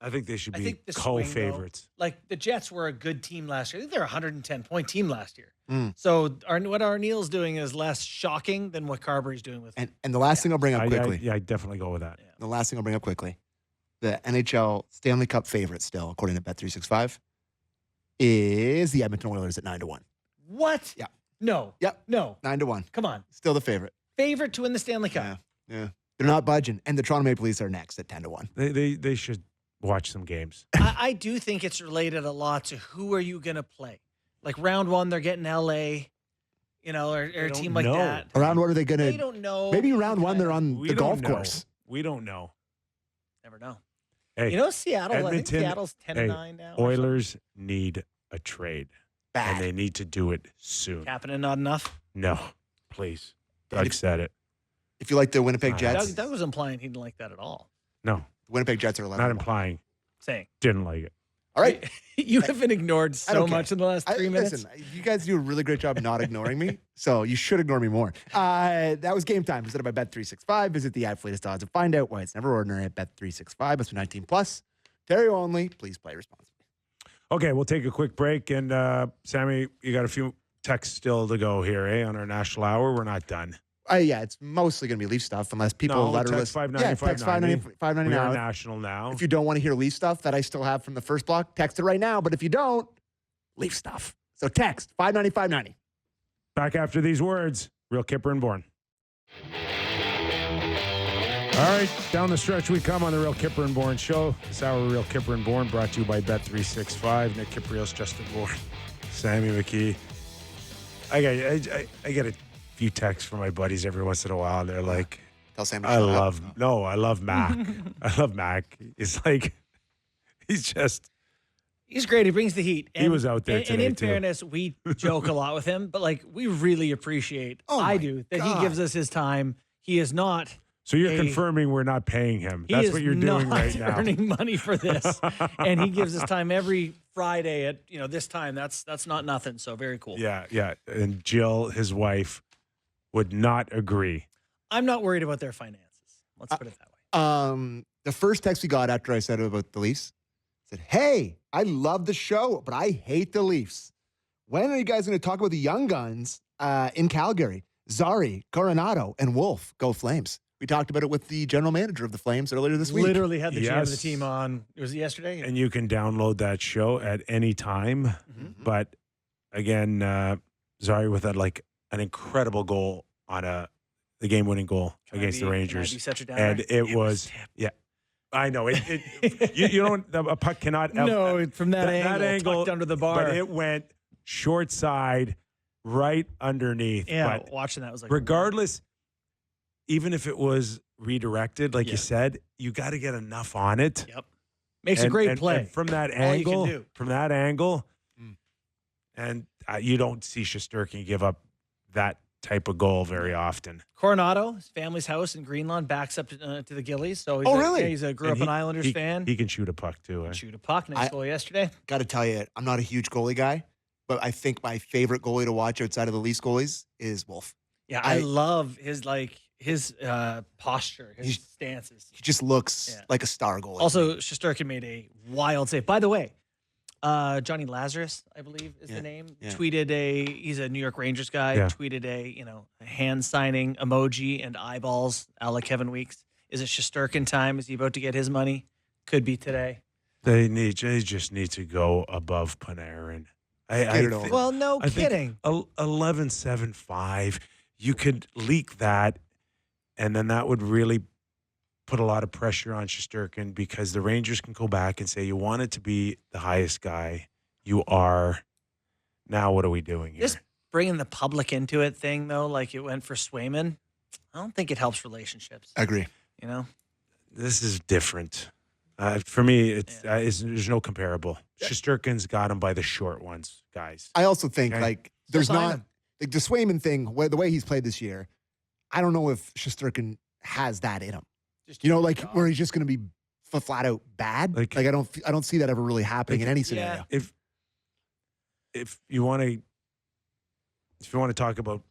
I think they should I be think the swing, though, co-favorites. Like the Jets were a good team last year. I think they're a 110-point team last year. Mm. So what Arneal's doing is less shocking than what Carberry's doing with. And the last thing I'll bring up quickly. Yeah, I definitely go with that. Yeah. The last thing I'll bring up quickly. The NHL Stanley Cup favorite still, according to Bet365, is the Edmonton Oilers at 9-1. What? Yeah. No. Yep. No. 9-1. Come on. Still the favorite. Favorite to win the Stanley Cup. Yeah. Yeah. They're not budging. And the Toronto Maple Leafs are next at 10-1. They should watch some games. I do think it's related a lot to who are you going to play. Like round 1, they're getting LA, or a don't team like know. that. Around what are they going They to? don't know. Maybe round 1 they're on We the don't golf know. course. We don't know. Never know. Hey, You know, Seattle. I think Edmonton, Seattle's 10-9 now. or Oilers need a trade, Bad. and they need to do it soon. something. Kapanen not enough. No, please. And Doug if- said it. If you like the Winnipeg Jets, Doug was implying he didn't like that at all. No, Winnipeg Jets are 11. not implying. Saying, Didn't like it. All right. you have been ignored I so don't care. much in the last 3 minutes. Listen, you guys do a really great job not ignoring me, so you should ignore me more. That was Game Time, presented by Bet365. Visit the app latest odds and find out why it's never ordinary at Bet365. It's 19 plus. Ontario only. Please play responsibly. Okay, we'll take a quick break. And Sammy, you got a few texts still to go here, on our national hour. We're not done. Yeah, it's mostly going to be Leaf stuff unless people No, text 590, Yeah, text 590 We are now. national now. If you don't want to hear Leaf stuff that I still have from the first block, text it right now. But if you don't, Leaf stuff. So text 590. Back after these words, Real Kyper and Bourne. All right, down the stretch we come on the Real Kyper and Bourne show. This hour, Real Kyper and Bourne, brought to you by Bet365. Nick Kypreos, Justin Bourne, Sammy McKee. I get a few texts from my buddies every once in a while. They're like, Tell Sam. I love Mac. I love Mac. It's like, he's great. He brings the heat. He was out there And today, in too. fairness, we joke a lot with him, but like we really appreciate. Oh I my do that God. he gives us his time. He is not. So you're Hey, confirming we're not paying him. He That's is what you're doing not right now. earning money for this, and he gives us time every Friday at this time. That's not nothing. So very cool. Yeah. And Jill, his wife, would not agree. I'm not worried about their finances. Let's put it that way. The first text we got after I said about the Leafs said, "Hey, I love the show, but I hate the Leafs. When are you guys going to talk about the young guns in Calgary? Zari, Coronado, and Wolf go Flames." We talked about it with the general manager of the Flames earlier this week. Literally had the GM of the Yes. team on. Was it yesterday? And you can download that show at any time. Mm-hmm. But again, Zari with an incredible goal on the game-winning goal against the Can I Rangers. be such a downer? And it was tipped. yeah. I know you don't. A puck cannot. No, from that angle, tucked under the bar. But it went short side, right underneath. Yeah, But watching that was like regardless, even if it was redirected, like Yeah. you said, you got to get enough on it. Yep, makes a great play. And from that All you can angle, do. and you don't see Shesterkin give up that type of goal very often. Coronado, his family's house in Greenlawn, backs up to the Gillies. So he's really? Yeah, he's a grew up an Islanders fan. He can shoot a puck too. Shoot a puck. Nice goal yesterday. Got to tell you, I'm not a huge goalie guy, but I think my favorite goalie to watch outside of the Leafs goalies is Wolf. Yeah, I love his posture, his He's- stances. He just looks Yeah. like a star goalie. Also, Shesterkin made a wild save. By the way, Johnny Lazarus, I believe is Yeah, the name, yeah. tweeted he's a New York Rangers guy, Yeah. tweeted a hand signing emoji and eyeballs a la Kevin Weeks. Is it Shesterkin time? Is he about to get his money? Could be today. They just need to go above Panarin. Get it over. Well, no I think kidding. 11-7-5. You could leak that, and then that would really put a lot of pressure on Shesterkin because the Rangers can go back and say, you wanted to be the highest guy. You are. Now what are we doing here? Just bringing the public into it thing, though, like it went for Swayman, I don't think it helps relationships. I agree. This is different. For me, there's no comparable. Shesterkin's got him by the short ones, guys. I also think Okay. there's sign not him. like the Swayman thing. The way he's played this year, I don't know if Shesterkin has that in him. Where he's just going to be flat out bad. Like- I don't see that ever really happening in any scenario. If you want to talk about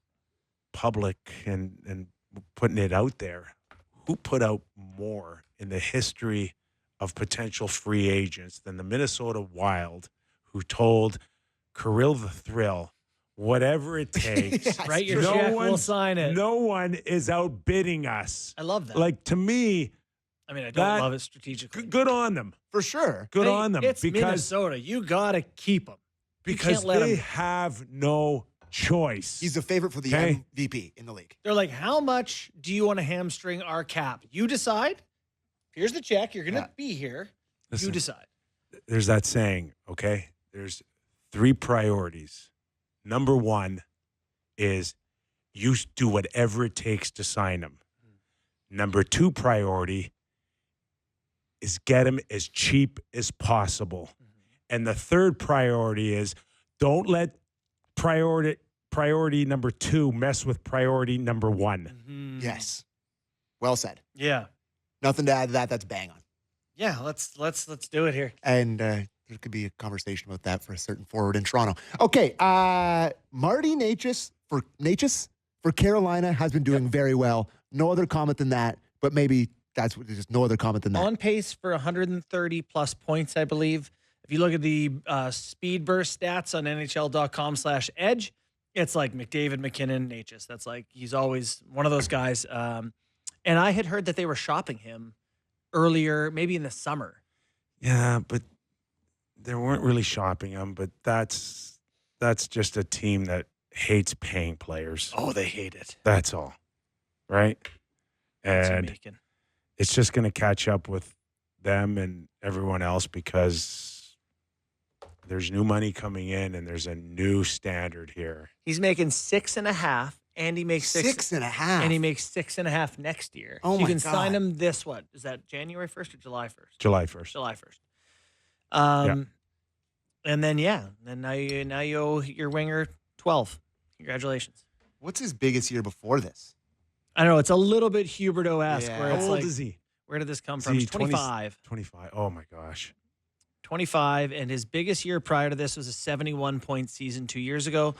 public and putting it out there, who put out more in the history of potential free agents than the Minnesota Wild, who told Kirill the Thrill, whatever it takes, Yes. Write your No check, one- we'll sign it. no one is outbidding us. I love that. Like, to me, I mean, I don't that- love it strategically. good on them. For sure. Good Hey, on them. It's because Minnesota. You got to keep them. because can't let they 'em- have no choice. He's the favorite for the Okay. MVP in the league. They're like, how much do you want to hamstring our cap? You decide. Here's the check. You're going to Yeah. be here. Listen, You decide. there's that saying, okay? There's 3 priorities. Number 1 is you do whatever it takes to sign them. Number 2 priority is get him as cheap as possible. And the third priority is don't let priority number 2 mess with priority number 1. Yes. Well said. Yeah. Nothing to add to that. That's bang on. Yeah, let's do it here. And there could be a conversation about that for a certain forward in Toronto. Okay, Marty Necas for Carolina has been doing very well. No other comment than that, but maybe that's just no other comment than that. On pace for 130 plus points, I believe. If you look at the speed burst stats on NHL.com/edge, it's like McDavid, McKinnon, Necas. That's like he's always one of those guys. And I had heard that they were shopping him earlier, maybe in the summer. Yeah, but they weren't really shopping him. But that's just a team that hates paying players. Oh, they hate it. That's all, right? And it's just going to catch up with them and everyone else because there's new money coming in and there's a new standard here. He's making 6.5, and he makes 6.5, and he makes 6.5 next year. Oh, so you my can God. sign him this. What is that? January 1st or July 1st? July 1st. July 1st. And then now you owe your winger 12. Congratulations. What's his biggest year before this? I know it's a little bit Huberto-esque. Yeah. Where How it's old like, is he? where did this come Is from? he He's 25. 25. Oh, my gosh. 25, and his biggest year prior to this was a 71-point season 2 years ago.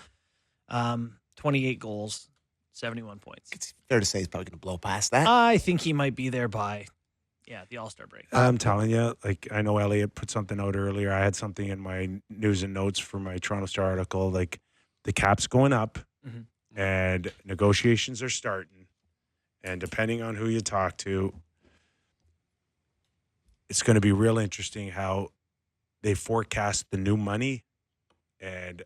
28 goals, 71 points. It's fair to say he's probably going to blow past that. I think he might be there by, the All-Star break. I'm telling you, like, I know Elliot put something out earlier. I had something in my news and notes for my Toronto Star article. Like, the cap's going up, and negotiations are starting. And depending on who you talk to, it's going to be real interesting how they forecast the new money and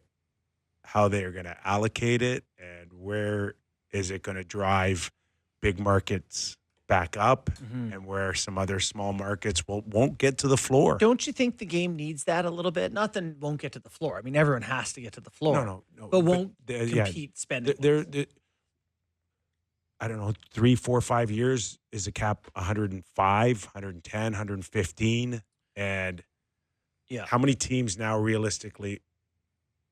how they are going to allocate it and where is it going to drive big markets back up and where some other small markets won't get to the floor. Don't you think the game needs that a little bit? Not that it won't get to the floor. I mean, everyone has to get to the floor. No. But won't yeah, compete spending. they're I don't know, 3, 4, 5 years is a cap 105, 110, 115. And how many teams now realistically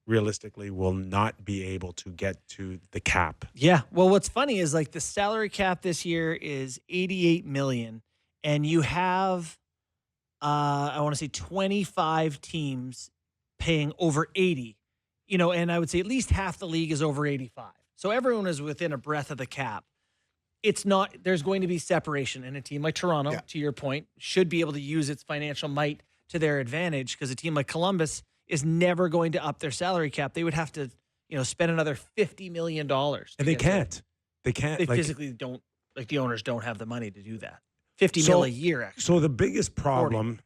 will not be able to get to the cap? Yeah. Well, what's funny is like the salary cap this year is $88 million, and you have, I want to say 25 teams paying over 80, and I would say at least half the league is over 85. So everyone is within a breath of the cap. It's not, there's going to be separation, and a team like Toronto, to your point, should be able to use its financial might to their advantage, because a team like Columbus is never going to up their salary cap. They would have to, spend another $50 million. And they can't. They physically don't, like the owners don't have the money to do that. $50 million a year, actually. So the biggest problem,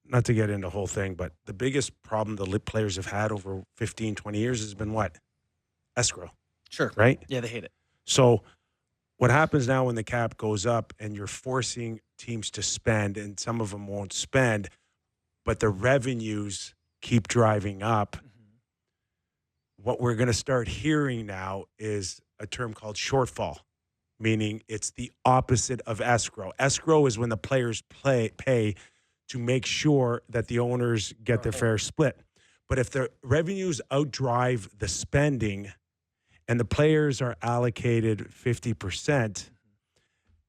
not to get into the whole thing, but the biggest problem the players have had over 15, 20 years has been what? Escrow. Sure. Right? Yeah, they hate it. So what happens now when the cap goes up and you're forcing teams to spend, and some of them won't spend, but the revenues keep driving up, what we're going to start hearing now is a term called shortfall, meaning it's the opposite of escrow. Escrow is when the players pay to make sure that the owners get their fair split. But if the revenues outdrive the spending and the players are allocated 50%,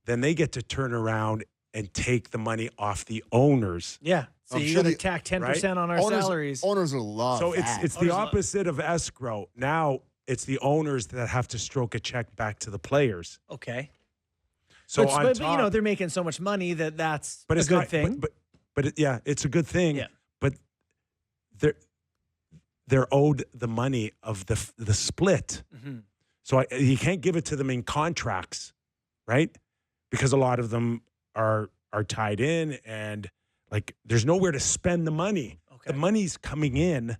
then they get to turn around and take the money off the owners. Yeah. So I'm you sure got to the- tack 10% right? on our salaries. Owners will love So that. it's the opposite of escrow. Now it's the owners that have to stroke a check back to the players. Okay. So but, on but, top, they're making so much money that's but a it's good not, thing. But it's a good thing. Yeah. But they're owed the money of the split. So you can't give it to them in contracts, right? Because a lot of them are tied in, and like there's nowhere to spend the money. Okay. The money's coming in,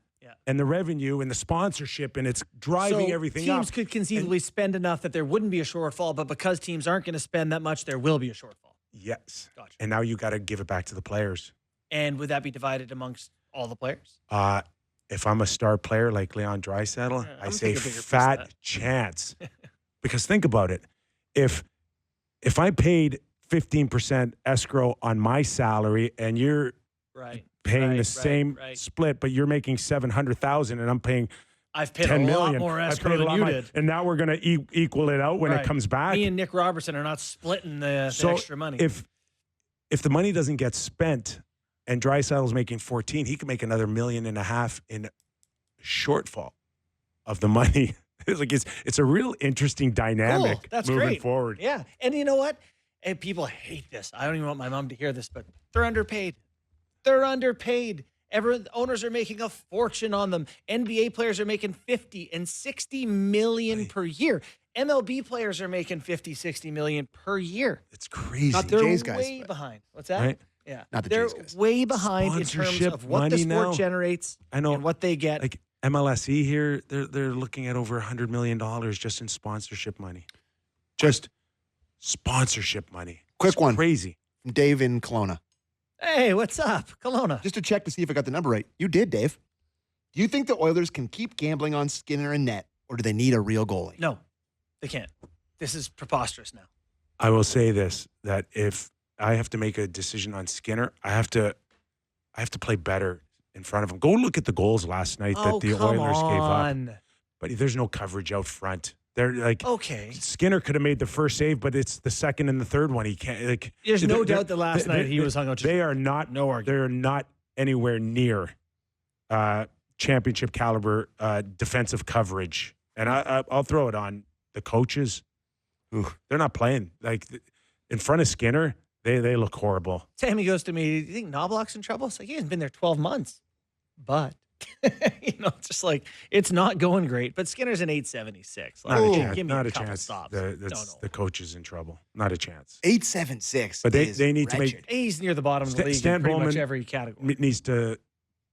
and the revenue and the sponsorship, and it's driving So everything teams up. could conceivably spend enough that there wouldn't be a shortfall, but because teams aren't going to spend that much, there will be a shortfall. Yes. Gotcha. And now you got to give it back to the players. And would that be divided amongst all the players? If I'm a star player like Leon Draisaitl, I'm I gonna say take a bigger piece of fat that. chance. Because think about it. If I paid 15% escrow on my salary, and you're Right. paying the Right, same right. split, but you're making $700,000, and I'm paying I've paid $10 a lot million. more I escrow paid a than lot you more, did. and now we're going to equal it out when it Right. comes back. Me and Nick Robertson are not splitting the extra money. If the money doesn't get spent, and Draisaitl's making 14, he could make another $1.5 million in shortfall of the money. It's a real interesting dynamic Cool. That's moving great. forward. Yeah. And you know what? And people hate this. I don't even want my mom to hear this, but they're underpaid. They're underpaid. Owners are making a fortune on them. NBA players are making 50 and 60 million per year. MLB players are making 50, 60 million per year. It's crazy. Not They're Jays guys, way but- behind. What's that? Right? Yeah. Not the They're Jays guys. way behind in terms Sponsorship of what the money sport now. generates I know. and what they get. Like MLSE here, they're looking at over $100 million just in sponsorship money. Just sponsorship money. Quick It's one. Crazy. From Dave in Kelowna. Hey, what's up? Kelowna. Just to check to see if I got the number right. You did, Dave. Do you think the Oilers can keep gambling on Skinner and net, or do they need a real goalie? No, they can't. This is preposterous now. I will say this, that if I have to make a decision on Skinner, I have to play better in front of him. Go look at the goals last night that the Oilers gave up. But there's no coverage out front. They're like, Okay. Skinner could have made the first save, but it's the second and the third one. He can't. Like, There's no they're- doubt that last they- night he was hung out. They are not. No argument. They're not anywhere near championship caliber defensive coverage. And I'll throw it on the coaches. They're not playing like in front of Skinner. They look horrible. Sammy goes to me, do you think Knobloch's in trouble? It's like, he hasn't been there 12 months. But, it's just like, it's not going great. But Skinner's an 876. Like, Not a chance. Give me Not a a couple chance. stops. The coach is in trouble. Not a chance. 876. But is they need to make- wretched. He's near the bottom of the league Stan in pretty much Bowman every category. Needs to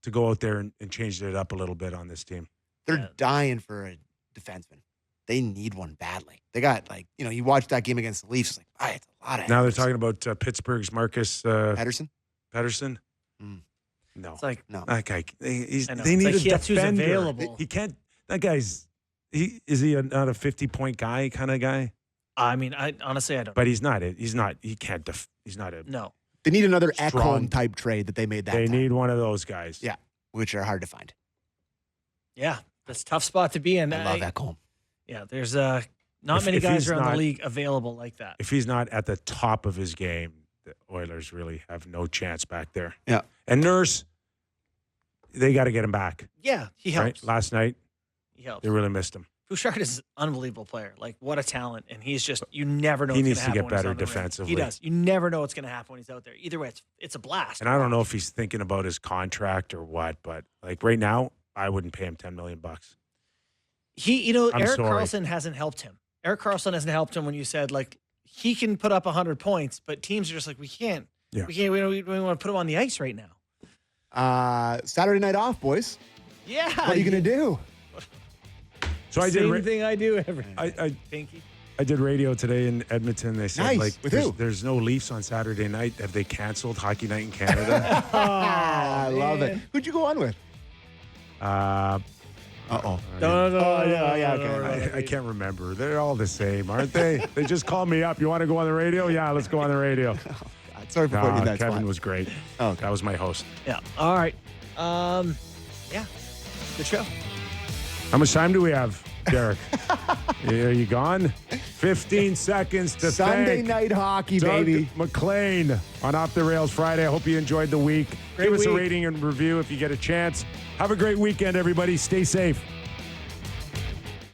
go out there and change it up a little bit on this team. They're Yeah. dying for a defenseman. They need one badly. They got you watch that game against the Leafs. It's like, it's a lot of. Now they're efforts. talking about Pittsburgh's Marcus Pedersen. Pedersen. Mm. No, It's like, No, that guy. I know. They It's need like a he has who's defender. available. He can't. That guy's. Is he not a 50-point guy kind of guy? I mean, honestly, I don't But he's not. He's not. He can't. He's not a. know. they need another Strong. Ekholm type trade that they made that. They time, need one of those guys. Yeah. which are hard to find. Yeah, that's a tough spot to be in. I love Ekholm. Yeah, there's not If- many if guys he's around the not- league available like that. If he's not at the top of his game, the Oilers really have no chance back there. Yeah. And Nurse, they got to get him back. Yeah, he helps. Right? Last night, He helps. they really missed him. Bouchard is an unbelievable player. Like, what a talent. And he's just, you never know He what's needs gonna to get happen when he's better on the rink. defensively. He does. You never know what's going to happen when he's out there. Either way, it's a blast. And I don't know if he's thinking about his contract or what, but like right now, I wouldn't pay him $10 million. He, I'm Erik sorry. Karlsson hasn't helped him. Erik Karlsson hasn't helped him when you said, like, he can put up 100 points, but teams are just like, we can't. Yeah. We don't want to put him on the ice right now. Saturday night off, boys. Yeah. What are you going to do? So I Same did. thing I do every I Pinky. I did radio today in Edmonton. They said Nice. like With there's, who? there's no Leafs on Saturday night. Have they canceled Hockey Night in Canada? I love it. man. Who'd you go on with? uh, Uh-oh. No. Oh, yeah, okay. I can't remember. They're all the same, aren't they? They just called me up. You want to go on the radio? Yeah, let's go on the radio. God, sorry for putting you in that Kevin spot. was great. Oh, okay. That was my host. Yeah. All right. Yeah. Good show. How much time do we have, Derek? Are you gone? 15 seconds to Sunday thank night hockey, Doug baby. MacLean on Off the Rails Friday. I hope you enjoyed the week. Great Give us a week. rating and review if you get a chance. Have a great weekend, everybody. Stay safe.